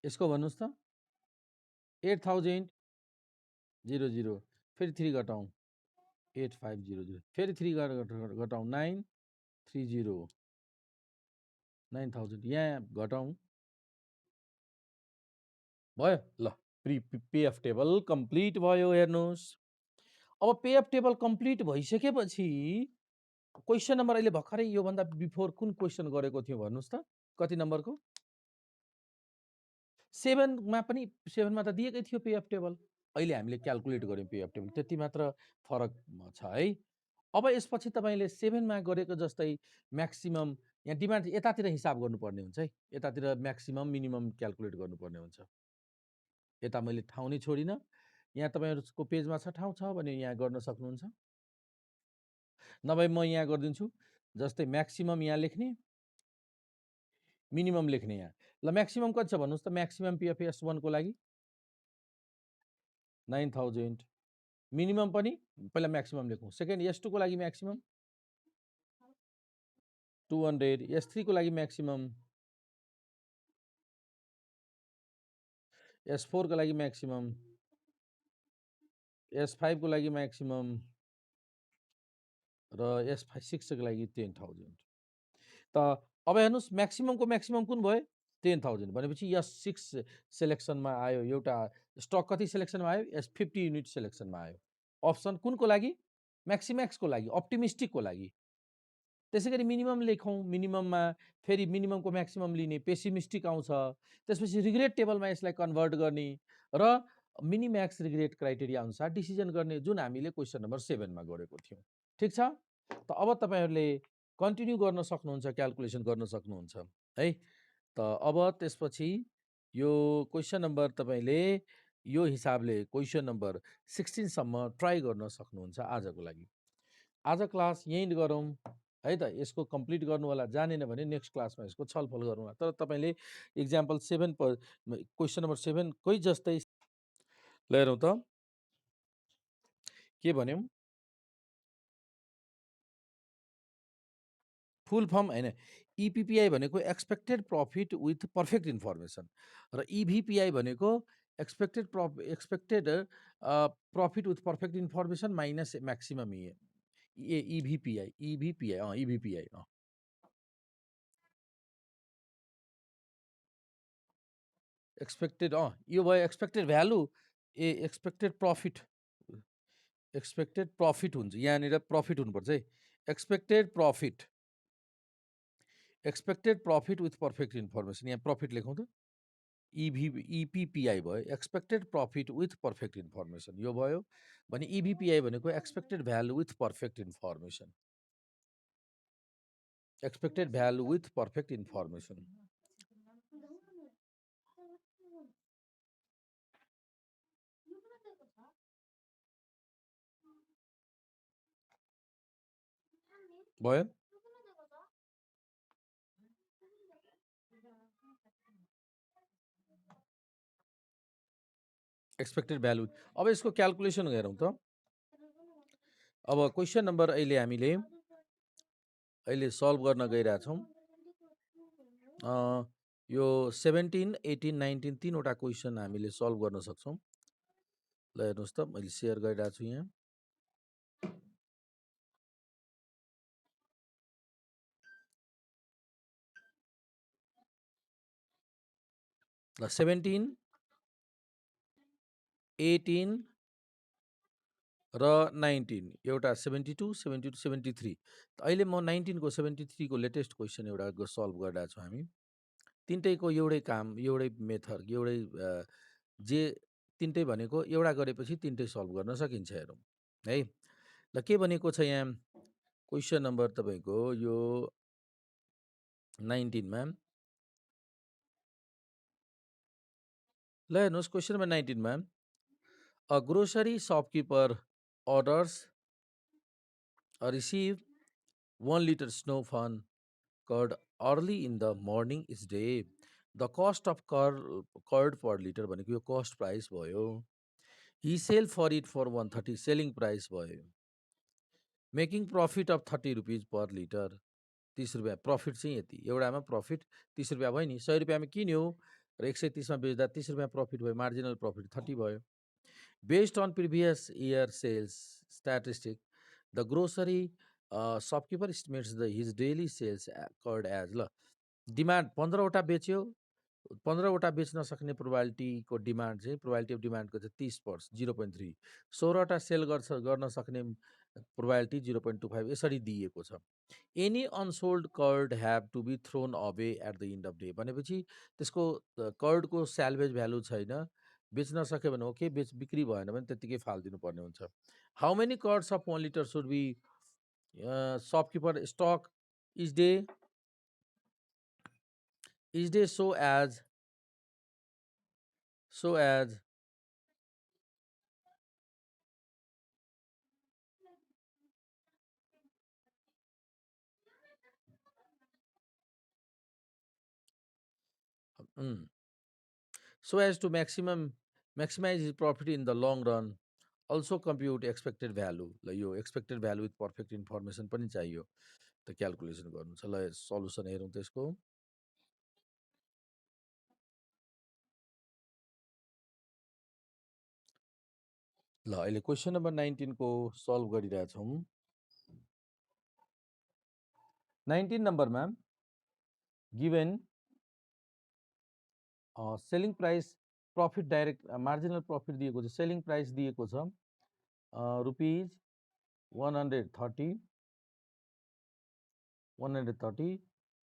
यसको भन्नुहोस् त 8000 फेरि 3 घटाउँ 8500 फेरि 3 घटाउँ 930 9000 यहाँ घटाउँ भयो ल पेएफ टेबल कम्प्लिट भयो हेर्नुहोस् अब पेएफ टेबल कम्प्लिट भइसकेपछि क्वेसन नम्बर अहिले भर्खरै योभन्दा बिफोर कुन क्वेसन गरेको थियो भन्नुहोस् त कति नम्बरको 7मा पनि 7मा त दिएकै थियो पेएफ टेबल अहिले हामीले क्याल्कुलेट गर्यौँ पेएफ टेबल त्यति मात्र फरक छ है अब यसपछि तपाईँले 7मा गरेको जस्तै म्याक्सिमम यहाँ डिमान्ड यतातिर हिसाब गर्नुपर्ने हुन्छ है यतातिर म्याक्सिमम मिनिमम क्याल्कुलेट गर्नुपर्ने हुन्छ यता मैले ठाउँ नै छोडिनँ यहाँ तपाईँहरूको पेजमा छ ठाउँ छ भने यहाँ गर्न सक्नुहुन्छ नभए म यहाँ गरिदिन्छु जस्तै म्याक्सिमम यहाँ लेख्ने मिनिमम लेख्ने यहाँ ल म्याक्सिमम कति छ भन्नुहोस् त म्याक्सिमम पिएफ S1 को लागि 9000 मिनिमम पनि पहिला म्याक्सिमम लेखौँ सेकेन्ड S2 को लागि म्याक्सिमम 200 S3 को लागि म्याक्सिमम S4 को लागि म्याक्सिमम S5 को लागि म्याक्सिमम र S6 को लागि 10,000 त अब हेर्नुहोस् म्याक्सिममको म्याक्सिमम कुन भयो 10,000 भनेपछि S6 सेलेक्सनमा आयो एउटा स्टक कति सेलेक्सनमा आयो S50 युनिट सेलेक्सनमा आयो अप्सन कुनको लागि म्याक्सिम्याक्सको लागि अप्टिमिस्टिकको लागि त्यसै गरी मिनिमम लेखौँ मिनिमममा फेरि मिनिममको म्याक्सिमम लिने पेसिमिस्टिक आउँछ त्यसपछि रिग्रेट टेबलमा यसलाई कन्भर्ट गर्ने र मिनिम्याक्स रिग्रेट क्राइटेरिया अनुसार डिसिजन गर्ने जुन हामीले क्वेसन नम्बर 7मा गरेको थियौँ ठिक छ त अब तपाईँहरूले कन्टिन्यू गर्न सक्नुहुन्छ क्याल्कुलेसन गर्न सक्नुहुन्छ है त अब त्यसपछि यो क्वेसन नम्बर तपाईँले यो हिसाबले क्वेसन नम्बर 16सम्म ट्राई गर्न सक्नुहुन्छ आजको लागि आज क्लास यहीँ गरौँ है त यसको कम्प्लिट गर्नु होला जानेन भने नेक्स्ट क्लासमा यसको छलफल गरौँ होला तर तपाईँले इक्जाम्पल 7 क्वेसन नम्बर 7 कोही जस्तै ल हेरौँ त के भन्यौँ फुल फर्म होइन इपिपिआई भनेको expected profit with perfect information र इभिपिआई भनेको expected profit with perfect information minus maximum EVPI expected यो भयो एक्सपेक्टेड भ्यालु एक्सपेक्टेड प्रफिट हुन्छ यहाँनिर प्रफिट हुनुपर्छ है expected profit with perfect information यहाँ प्रफिट लेखौँ त इपिपिआई भयो expected profit with perfect information यो भयो भने इभिपिआई भनेको expected value with perfect information भयो एक्सपेक्टेड भ्यालु अब यसको क्याल्कुलेसन हेरौँ त अब क्वेसन नम्बर अहिले सल्भ गर्न गइरहेछौँ यो 17, 18, 19 तीनवटा क्वेसन हामीले सल्भ गर्न सक्छौँ ल हेर्नुहोस् त मैले सेयर गरिरहेको छु यहाँ ल 17, 18 र 19 एउटा 72, 72, 73 अहिले म 19 को 73 को लेटेस्ट क्वेसन एउटा सल्भ गरिरहेको छु हामी तिनटैको एउटै काम एउटै मेथड एउटै जे तिनटै भनेको एउटा गरेपछि तिनटै सल्भ गर्न सकिन्छ हेरौँ है ल के भनेको छ यहाँ क्वेसन नम्बर तपाईँको यो 19मा ल हेर्नुहोस् क्वेसन नम्बर 19मा a grocery shopkeeper orders receive 1 liter snow fun curd early in the morning each day. The cost of curd per liter भनेको यो cost price भयो. He sell for it for 130 selling price भयो. Making profit of 30 rupees per litre, 30 रुपियाँ profit चाहिँ यति, एउटामा profit 30 रुपियाँ भयो नि, 100 रुपियाँमा किन्यो र 130 मा बेच्दा 30 रुपियाँ प्रफिट भयो, मार्जिनल प्रफिट 30 भयो। Based on previous year sales statistic, the grocery shopkeeper estimates his daily sales occurred as ल डिमान्ड 15वटा बेच्यो, 15वटा बेच्न सक्ने प्रोबाबिलिटीको डिमान्ड चाहिँ प्रोबाबिलिटी अफ डिमान्डको चाहिँ 30%, 0.3, 16वटा सेल गर्न सक्ने प्रोबाबिलिटी 0.25 यसरी दिएको छ। Any unsold card have to be thrown away at the end of day भनेपछि त्यसको कर्डको स्याल्भेज भ्यालु छैन, बेच्न सक्यो भने ओके, बिक्री भएन भने त्यत्तिकै फालिदिनु पर्ने हुन्छ। How many curds of 1 litre should be shopkeeper stock each day so as to maximize his profit in the long run. Also compute expected value. ल यो expected value with perfect information पनि चाहियो त क्याल्कुलेसन गर्नु छ। ल solution हेरौँ त्यसको। ल अहिले क्वेसन नम्बर 19 को सल्भ गरिरहेछौँ। 19 नम्बरमा given selling price profit direct marginal profit दिएको छ, सेलिङ प्राइस दिएको छ rupees 130,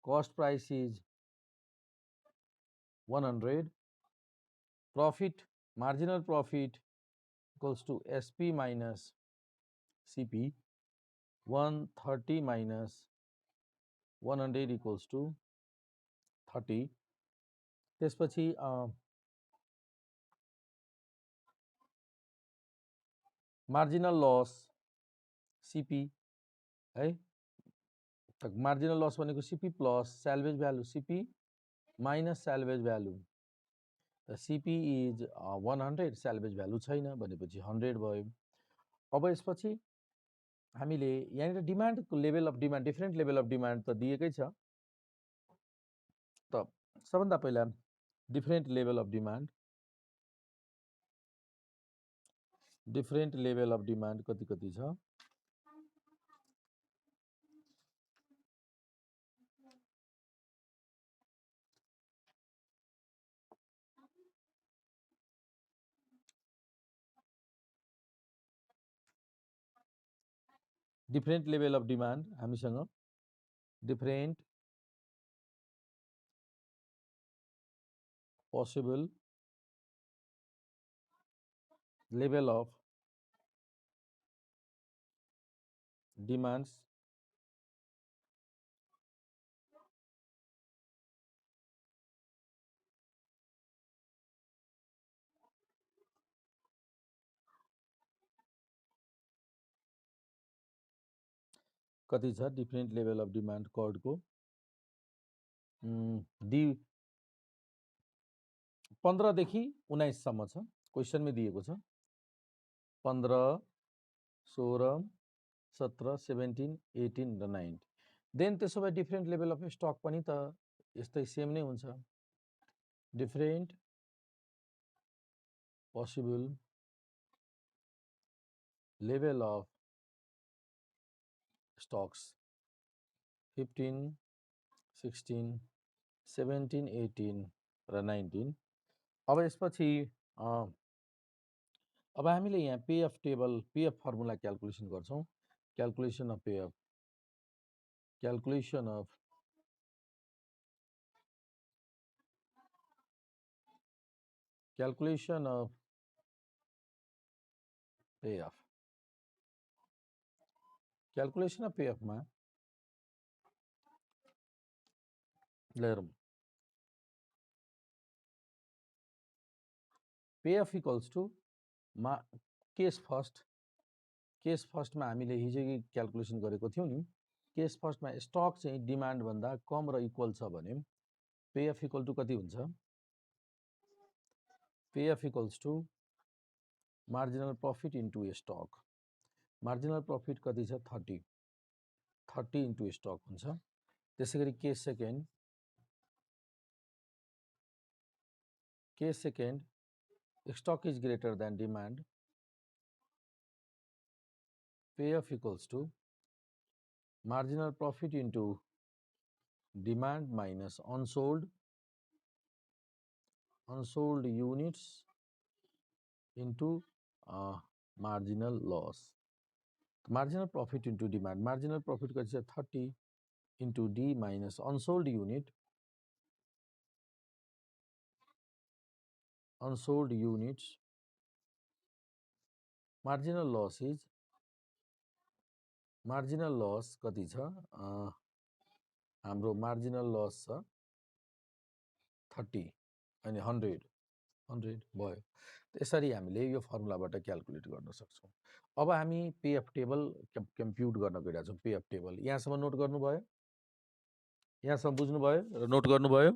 cost price is 100, profit marginal profit equals to SP minus CP, 130 minus 100 equals to 30. त्यसपछि मार्जिनल लस CP है, मार्जिनल लस भनेको CP plus salvage value CP minus salvage value, CP is 100, salvage value छैन भनेपछि 100 भयो। अब यसपछि हामीले यहाँनिर डिमान्डको level of demand, different level of demand त दिएकै छ, त सबभन्दा पहिला different level of demand, different level of demand कति कति छ, डिफरेन्ट लेभल अफ डिमान्ड हामीसँग different possible level of demands कति छ, different level of demand कर्डको D 15 देखि 19 सम्म छ, क्वेसनमै दिएको छ 15, 16, 17, 17, 18 र 19। देन त्यसो भए डिफरेन्ट लेभल अफ स्टक पनि त यस्तै सेम नै हुन्छ, डिफरेन्ट पोसिबल लेभल अफ स्टक्स 15, 16, 17, 18 र 19। अब यसपछि अब हामीले यहाँ payoff table, payoff formula calculation गर्छौं। Calculation of payoff, calculation of payoff, calculation of payoff मा हेरौं, पेएफ इक्वल्स टु केस फर्स्टमा हामीले हिजो क्याल्कुलेसन गरेको थियौं नि, केस फर्स्टमा स्टक चाहिँ डिमान्ड भन्दा कम र इक्वल छ भने पेएफ इक्वल टु कति हुन्छ, payoff equals to marginal profit into stock. Marginal profit कति छ 30 इन्टु स्टक हुन्छ। त्यसैगरी case second stock is greater than demand, payoff equals to marginal profit into demand minus unsold units into marginal loss. Marginal profit into demand, marginal profit कति छ 30 into D minus unsold units, marginal loss कति छ हाम्रो marginal loss छ 30 अनि 100 भयो। त्यसरी हामीले यो फर्मुलाबाट क्याल्कुलेट गर्न सक्छौँ। अब हामी पेएफ टेबल कम्प्युट गर्न गइरहेका छौँ। पेएफ टेबल यहाँसम्म नोट गर्नुभयो, यहाँसम्म बुझ्नुभयो र नोट गर्नुभयो।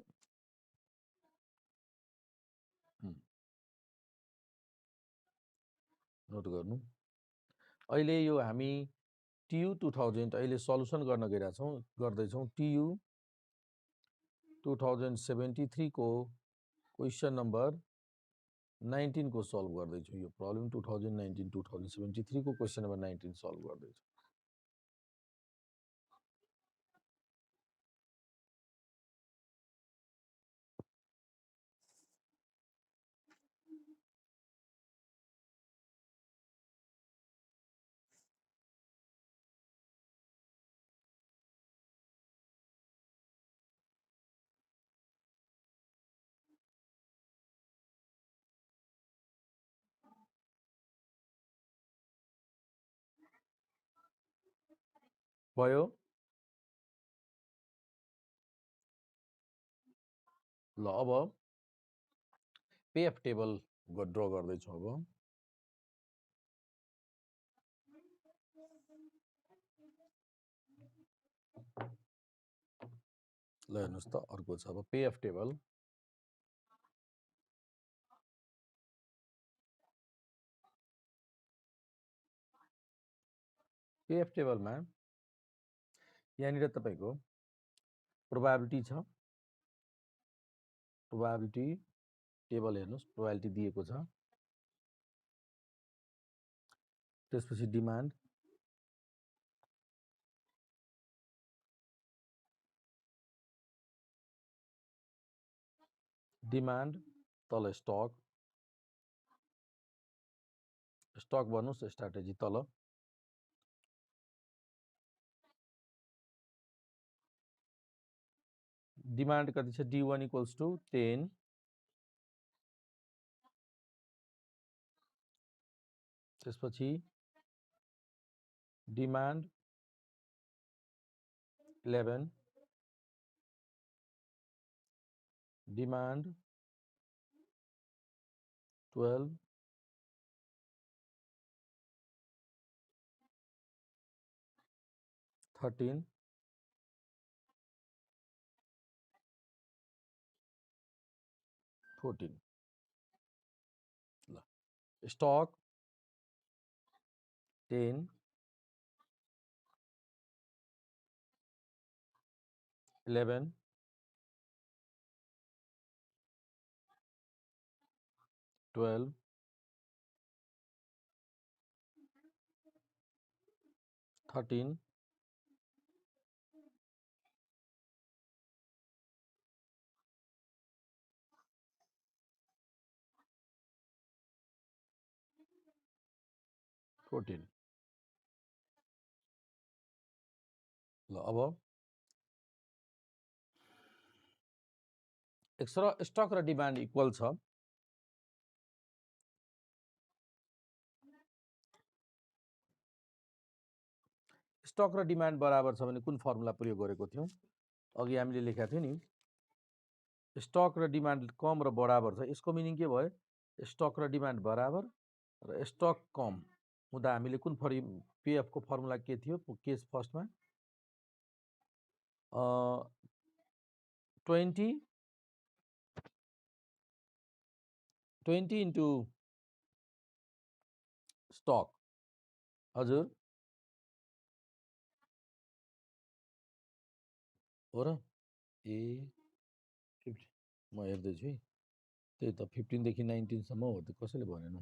नोट गर्नु। अहिले यो हामी TU 2000 अहिले सल्युसन गर्न गर्दैछौँ। TU 2073 को क्वेसन नम्बर 19 को सल्भ गर्दैछु। यो प्रब्लम 2019-2073 को क्वेसन नम्बर 19 सल्भ गर्दैछु। भयो। ल अब पेएफ टेबल ड्र गर्दैछौँ। अब ल हेर्नुहोस् त अर्को छ। अब पेएफ टेबल टेबलमा यहाँनिर तपाईको प्रोबेबिलिटी छ। प्रोबेबिलिटी टेबल हेर्नुहोस्, प्रोबेबिलिटी दिएको छ। त्यसपछि डिमान्ड, तल स्टक भन्नुहोस्, स्ट्राटेजी तल। डिमान्ड कति छ D1 इक्वल्स टु 10, त्यसपछि डिमान्ड 11, डिमान्ड 12, $13, $14। ल स्टक 10, 11, 12, 13, 14। ल अब स्टक र डिमान्ड इक्वल छ। स्टक र डिमान्ड बराबर छ भने कुन फर्मुला प्रयोग गरेको थियौँ? अघि हामीले लेखेका थियौँ नि, स्टक र डिमान्ड कम र बराबर छ। यसको मिनिङ के भयो? स्टक र डिमान्ड बराबर र स्टक कम हुँदा हामीले कुन पीएफ को फर्मुला के थियो? केस फर्स्टमा 20 इन्टु स्टक हजुर हो र ए 50 म हेर्दैछु है त्यही त 15 देखि 19 सम्म हो त कसैले भनेन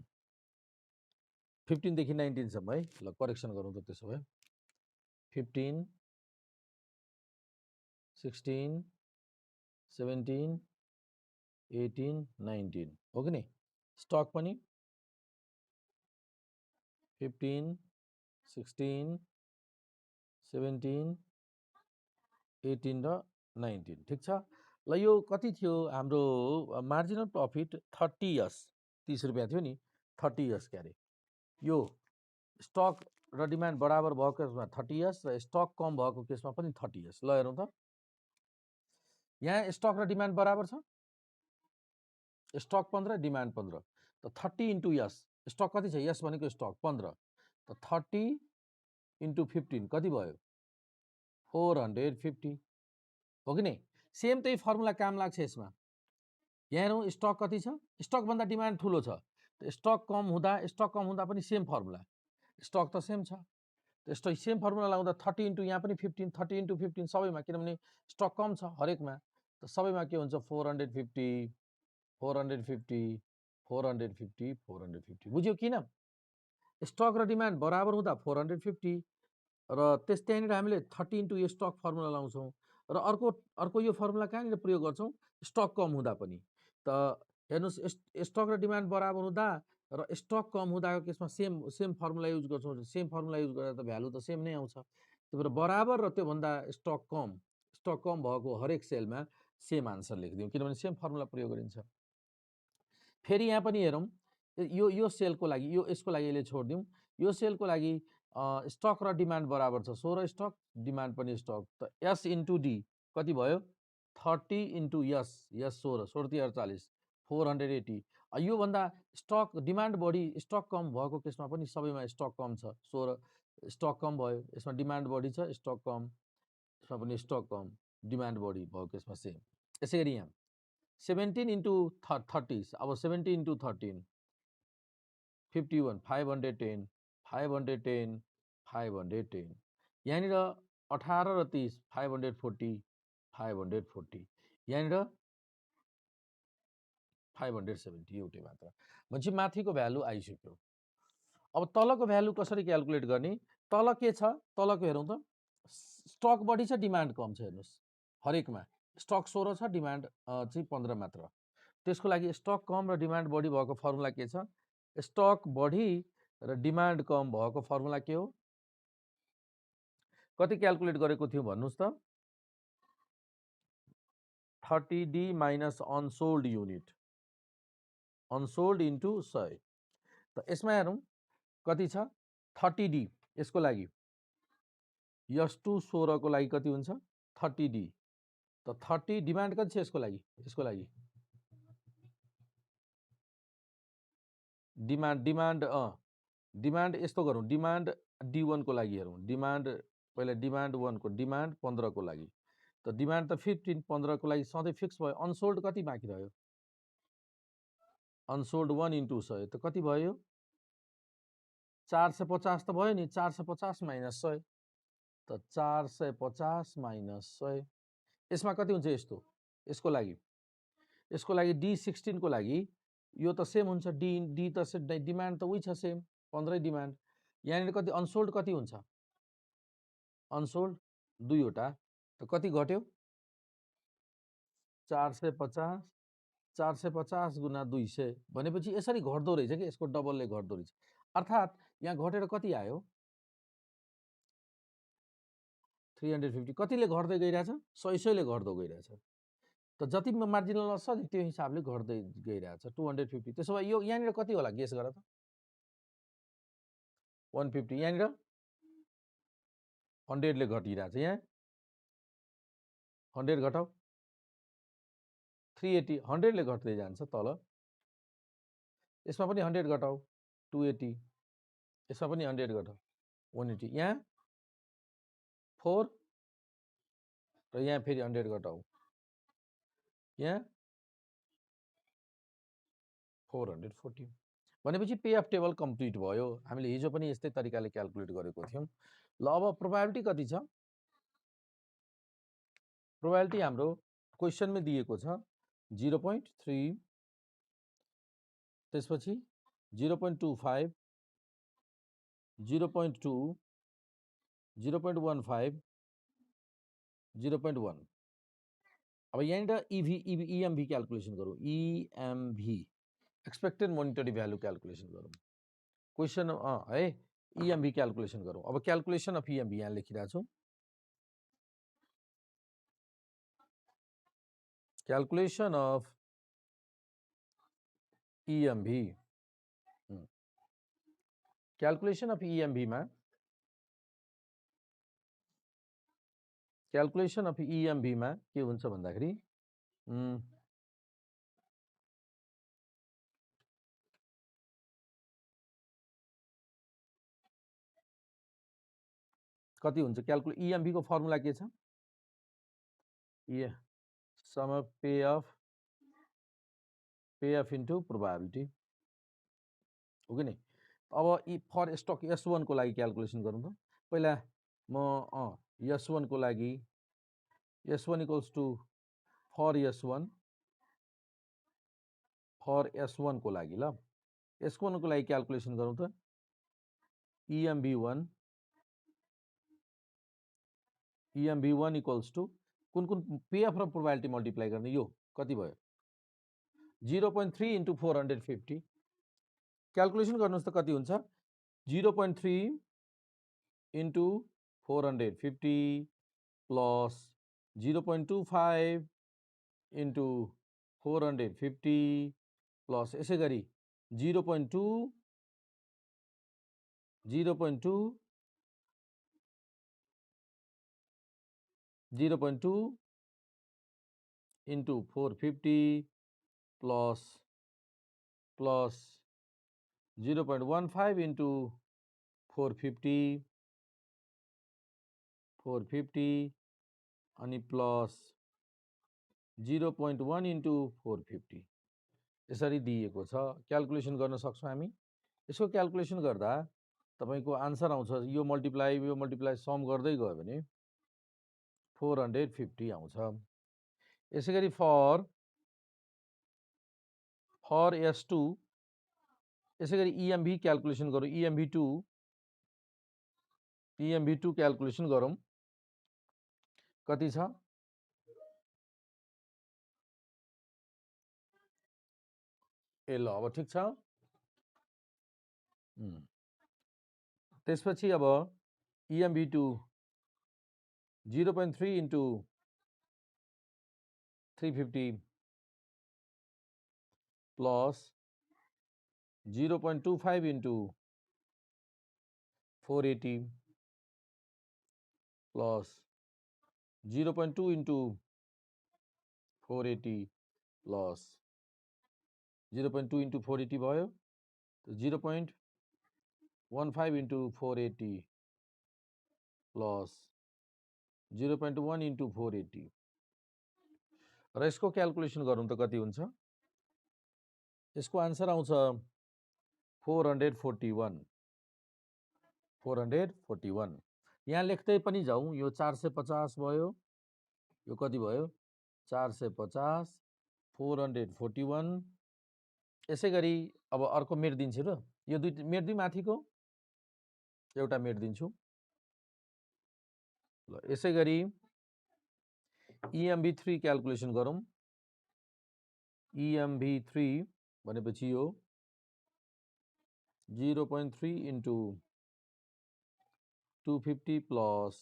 15 देखि 19 सम्म है ल करेक्सन गरौँ त त्यसो भए 15 16 17 18 19 हो कि नि स्टक पनि 15 16 17 18 र 19 ठिक छ ल यो कति थियो हाम्रो मार्जिनल प्रफिट 30 इयर्स 30 रुपियाँ थियो नि 30 इयर्स के अरे यो स्टक र डिमान्ड बराबर भएको केसमा 30 इयर्स र स्टक कम भएको केसमा पनि 30 इयर्स ल हेरौँ त यहाँ स्टक र डिमान्ड बराबर छ स्टक 15 डिमान्ड 15 त 30 इन्टु यस स्टक कति छ यस भनेको स्टक 15 त 30 इन्टु 15 कति भयो 450 हो कि नि सेम त्यही फर्मुला काम लाग्छ यसमा यहाँ हेरौँ स्टक कति छ स्टक भन्दा डिमान्ड ठुलो छ स्टक कम हुँदा पनि सेम फर्मुला स्टक त सेम छ त्यस्तो सेम फर्मुला लगाउँदा 30 इन्टु यहाँ पनि 15 30 इन्टु 15 सबैमा किनभने स्टक कम छ हरेकमा त सबैमा के हुन्छ 450 450 450 450 बुझ्यो किन स्टक र डिमान्ड बराबर हुँदा 450 र त्यहाँनिर हामीले 30 इन्टु यो स्टक फर्मुला लाउँछौँ र अर्को यो फर्मुला कहाँनिर प्रयोग गर्छौँ स्टक कम हुँदा पनि त हेर्नुहोस् स्टक र डिमान्ड बराबर हुँदा र स्टक कम हुँदाको केसमा सेम फर्मुला युज गर्छौँ सेम फर्मुला युज गर्दा त भ्यालु त सेम नै आउँछ त्यही भएर बराबर र त्योभन्दा स्टक कम भएको हरेक सेलमा सेम आन्सर लेखिदिउँ किनभने सेम फर्मुला प्रयोग गरिन्छ फेरि यहाँ पनि हेरौँ यो सेलको लागि यसको लागि यसले छोडिदिउँ यो सेलको लागि स्टक र डिमान्ड बराबर छ 16 स्टक डिमान्ड पनि स्टक त एस इन्टु डी कति भयो 30 इन्टु यस 16 16 40 480 योभन्दा स्टक डिमान्ड बढी स्टक कम भएको केसमा पनि सबैमा स्टक कम छ 16 स्टक कम भयो यसमा डिमान्ड बढी छ स्टक कम यसमा पनि स्टक कम डिमान्ड बढी भएको केसमा सेम यसै गरी यहाँ 17 इन्टु 30 अब 17 इन्टु 13 51 510 510 510 यहाँनिर 18 र 30 540 540 यहाँनिर 570 एउटै मात्र भनेपछि माथिको भ्यालु आइसक्यो अब तलको भ्यालु कसरी क्याल्कुलेट गर्ने तल के छ तलको हेरौँ त स्टक बढी छ डिमान्ड कम छ हेर्नुहोस् हरेकमा स्टक 16 छ डिमान्ड चाहिँ 15 मात्र त्यसको लागि स्टक कम र डिमान्ड बढी भएको फर्मुला के छ स्टक बढी र डिमान्ड कम भएको फर्मुला के हो कति क्याल्कुलेट गरेको थियो भन्नुस् त 30D minus unsold unit unsold into 100 त यसमा हेरौँ कति छ 30D यसको लागि S2 16 को लागि कति हुन्छ 30D त 30 डिमान्ड कति छ यसको लागि डिमान्ड यस्तो गरौँ डिमान्ड D1 को लागि हेरौँ डिमान्ड पहिला डिमान्ड 1 को डिमान्ड 15 को लागि त डिमान्ड त 15 15 को लागि सधैँ फिक्स भयो अनसोल्ड कति बाँकी रह्यो अनसोल्ड 1 इन्टु 100 त कति भयो 450 त भयो नि 450 माइनस 100 त 450 माइनस 100 यसमा कति हुन्छ यसको लागि D16 को लागि यो त सेम हुन्छ डी त डिमान्ड त उही छ सेम 15 डिमान्ड यहाँनिर कति अनसोल्ड कति हुन्छ अनसोल्ड दुईवटा त कति घट्यो 450 गुना 200 भनेपछि यसरी घट्दो रहेछ कि यसको डबलले घट्दो रहेछ अर्थात् यहाँ घटेर कति आयो 350 कतिले घट्दै गइरहेछ 100 ले घट्दो गइरहेछ त जति मार्जिनल लस छ त्यो हिसाबले घट्दै गइरहेछ 250 त्यसो भए यो यहाँनिर कति होला गेस गर त 150 यहाँनिर 100 ले घटिरहेछ यहाँ 100 घटाउ 380 100 ले घट्दै जान्छ तल यसमा पनि 100 घटाउ 280 यसमा पनि 100 घटाउ 180 यहाँ 4 र यहाँ फेरि 100 घटाउ यहाँ 440 भनेपछि पे अफ टेबल कम्प्लिट भयो। हामीले हिजो पनि यस्तै तरिकाले क्याल्कुलेट गरेको थियौँ। ल अब प्रोबेबिलिटी कति छ? प्रोबेबिलिटी हाम्रो क्वेसनमै दिएको छ 0.3, त्यसपछि 0.25, 0.2, 0.15, 0.1। अब यहाँनिर इएमभी क्याल्कुलेसन गरौँ। इएमभी एक्सपेक्टेड मोनिटरी भ्यालु क्याल्कुलेसन गरौँ। क्वेसन है इएमभी क्याल्कुलेसन गरौँ। अब क्याल्कुलेसन अफ इएमभी यहाँ लेखिरहेको छु। Calculation of EMV, calculation of इएमभीमा क्याल्कुलेसन अफ इएमभीमा के हुन्छ भन्दाखेरि कति हुन्छ इएमभी को फर्मुला के छ? Sum of pay off into probability हो कि नि। अब फर स्टक S1 को लागि क्याल्कुलेसन गरौँ त। पहिला म S1 को लागि S1 equals to for S1 को लागि ल S1 को लागि क्याल्कुलेसन गरौँ त। EMB1 इक्वल्स टु कुन पे अफ र प्रोबेबिलिटी मल्टिप्लाई गर्ने, यो कति भयो? 0.3 इन्टु 450। क्याल्कुलेसन गर्नुहोस् त कति हुन्छ? 0.3 इन्टु 450 प्लस 0.25 इन्टु 450 प्लस यसै गरी 0.2 इन्टु 450 प्लस 0.15 इन्टु 450 अनि प्लस 0.1 इन्टु 450 यसरी दिएको छ। क्याल्कुलेसन गर्न सक्छौँ हामी। यसको क्याल्कुलेसन गर्दा तपाईको आन्सर आउँछ, यो मल्टिप्लाई सम गर्दै गयो भने 450 आउँछ। यसै गरी फर S2 यसै गरी इएमभी क्याल्कुलेसन गरौँ। EMV2 क्याल्कुलेसन गरौँ। कति छ? ए ल अब ठिक छ। त्यसपछि अब EMV2 0.3 into 350 plus 0.25 into 480 plus 0.2 into 480 plus 0.2 into 480 भयो। 0.15 इन्टु 480 प्लस 0.1 इन्टु 480 र यसको क्याल्कुलेसन गरौँ त कति हुन्छ? यसको आन्सर आउँछ 441। यहाँ लेख्दै पनि जाउँ। यो 450 भयो, यो कति भयो? 450, 441। यसै गरी अब अर्को मेट्दिन्छु र यो दुई मेट्दिउँ, माथिको एउटा मेट्दिन्छु। ल यसै गरी EMV3 क्याल्कुलेसन गरौँ। EMV3 भनेपछि यो 0.3 इन्टु 250 प्लस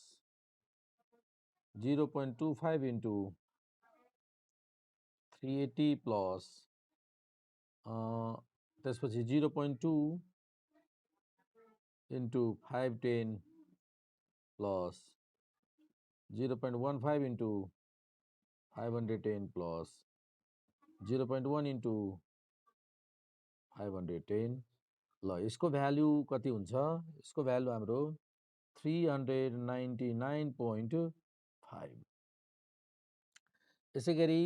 0.25 इन्टु 380 प्लस त्यसपछि 0.2 into 510 plus 0.15 into 510 plus 0.1 into 510। ल यसको भ्यालु कति हुन्छ? यसको भ्यालु हाम्रो 399.5। यसै गरी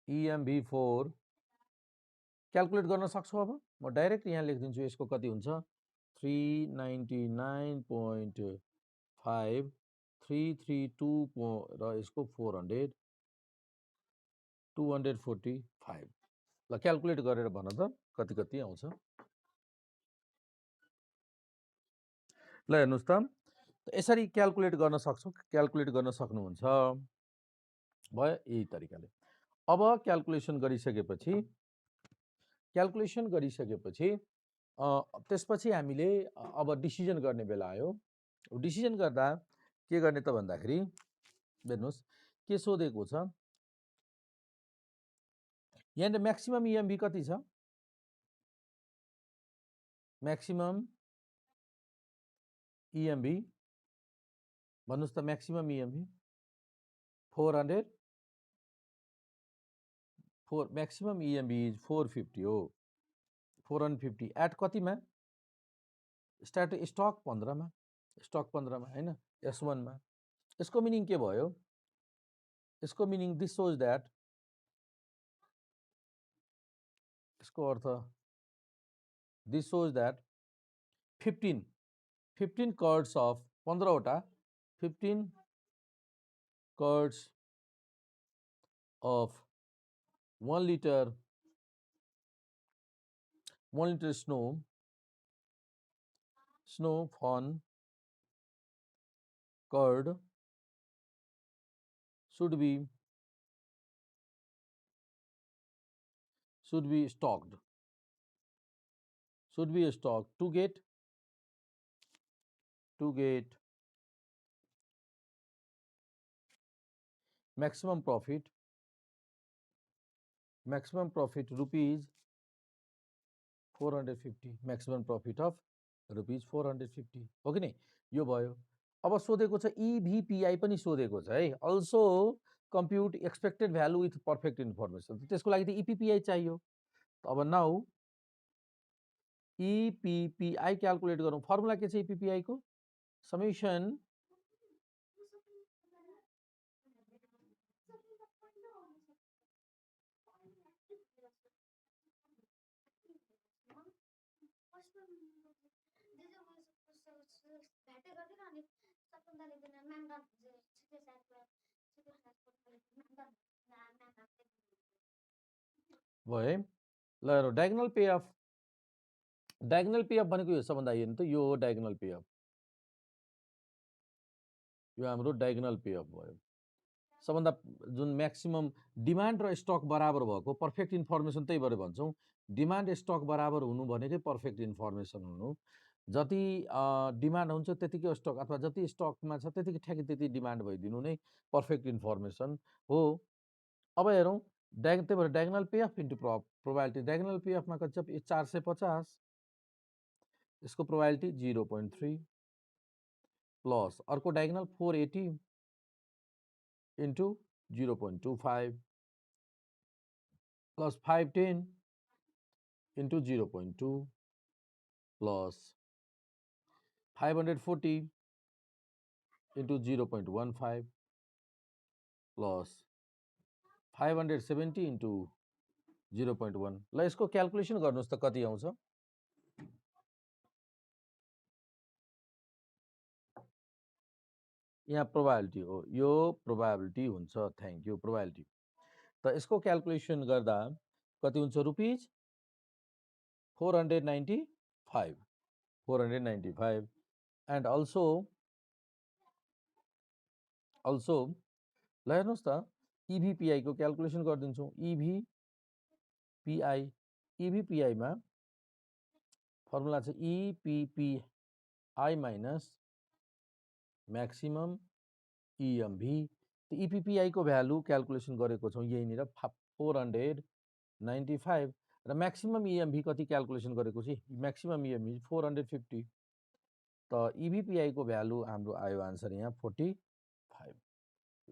EMV4 क्याल्कुलेट गर्न सक्छौँ। अब म डाइरेक्ट यहाँ लेखिदिन्छु यसको कति हुन्छ 399.5 332 र यसको 400 245 ल क्याल्कुलेट गरेर भन त कति कति आउँछ। ल हेर्नुहोस् त यसरी क्याल्कुलेट गर्न सक्छौँ। क्याल्कुलेट गर्न सक्नुहुन्छ भयो यही तरिकाले। अब क्याल्कुलेसन गरिसकेपछि त्यसपछि हामीले अब डिसिजन गर्ने बेला आयो। डिसिजन गर्दा के गर्ने त भन्दाखेरि हेर्नुहोस् के सोधेको छ यहाँ म्याक्सिमम इएमभी कति छ म्याक्सिमम इएमभी भन्नुस् त म्याक्सिमम इएमभी 400 म्याक्सिमम इएमभी इज 450 हो 450 एट कतिमा स्टार्ट स्टक 15 मा हैन S1 मा। यसको मिनिङ के भयो यसको मिनिङ दिस सोज दैट यसको earth this shows that 15 curds of 15 वटा 15 curds of 1 liter snow fawn curd should be stocked to get maximum profit rupees 450 maximum profit of rupees 450 हो कि नहीं यो भयो। अब सोधेको छ EVPI पनि सोधेको छ है also कम्प्युट expected value with perfect information त्यसको लागि त EPPI चाहियो। अब नाउ EPPI क्याल्कुलेट गरौँ। फर्मुला के छ EPPI को समेसन भयो है। ल हेरौँ डायगोनल पे अफ भनेको यो सबभन्दा हेर्नु त यो हो डायगोनल पे अफ यो हाम्रो डायगोनल पे अफ भयो। सबभन्दा जुन म्याक्सिमम डिमान्ड र स्टक बराबर भएको पर्फेक्ट इन्फर्मेसन त्यही भएर भन्छौँ डिमान्ड स्टक बराबर हुनु भनेकै पर्फेक्ट इन्फर्मेसन हुनु। जति डिमान्ड हुन्छ त्यतिकै स्टक अथवा जति स्टकमा छ त्यतिकै ठ्याक्कै त्यति डिमान्ड भइदिनु नै पर्फेक्ट इन्फर्मेसन हो। अब हेरौँ त्यही भएर diagonal pay off into probability diagonal pay अफमा कति छ 450 यसको प्रोबाबिलिटी 0.3 प्लस अर्को diagonal 480 into 0.25 plus 510 into 0.2 plus 540 into 0.15 plus 570 into 0.1 ल यसको क्याल्कुलेसन गर्नुस् त कति आउँछ यहाँ प्रोबाबिलिटी हो यो प्रोबाबिलिटी हुन्छ थ्याङ्क यू प्रोबाबिलिटी त यसको क्याल्कुलेसन गर्दा कति हुन्छ रुपीज 495 एन्ड अल्सो ल हेर्नुहोस् त EVPI को क्याल्कुलेसन गरिदिन्छौँ EVPI मा फर्मुला छ EPPI माइनस म्याक्सिमम EMV त EPPI को भ्यालु क्याल्कुलेसन गरेको छौँ यहीँनिर 495 र म्याक्सिमम EMV कति क्याल्कुलेसन गरेको छु म्याक्सिमम EMV 450 त EVPI को भ्यालु हाम्रो आयो आन्सर यहाँ 45 ल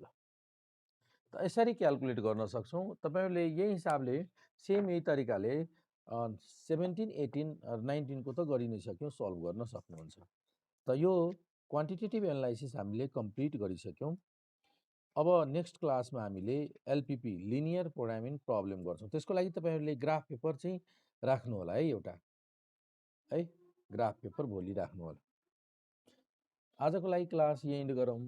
त यसरी क्याल्कुलेट गर्न सक्छौँ। तपाईहरुले यही हिसाबले सेम यही तरिकाले 17 18 19 को त गरि नै सक्यौं सल्भ गर्न सक्नुहुन्छ। त यो क्वान्टिटेटिभ एनालाइसिस हामीले कम्प्लिट गरिसक्यौं। अब नेक्स्ट क्लासमा हामीले एलपिपी लिनियर प्रोग्रामिङ प्रब्लम गर्छौँ। त्यसको लागि तपाईँहरूले ग्राफ पेपर चाहिँ राख्नु होला है, एउटा है ग्राफ पेपर भोलि राख्नु होला। आजको लागि क्लास यही एन्ड गरौँ।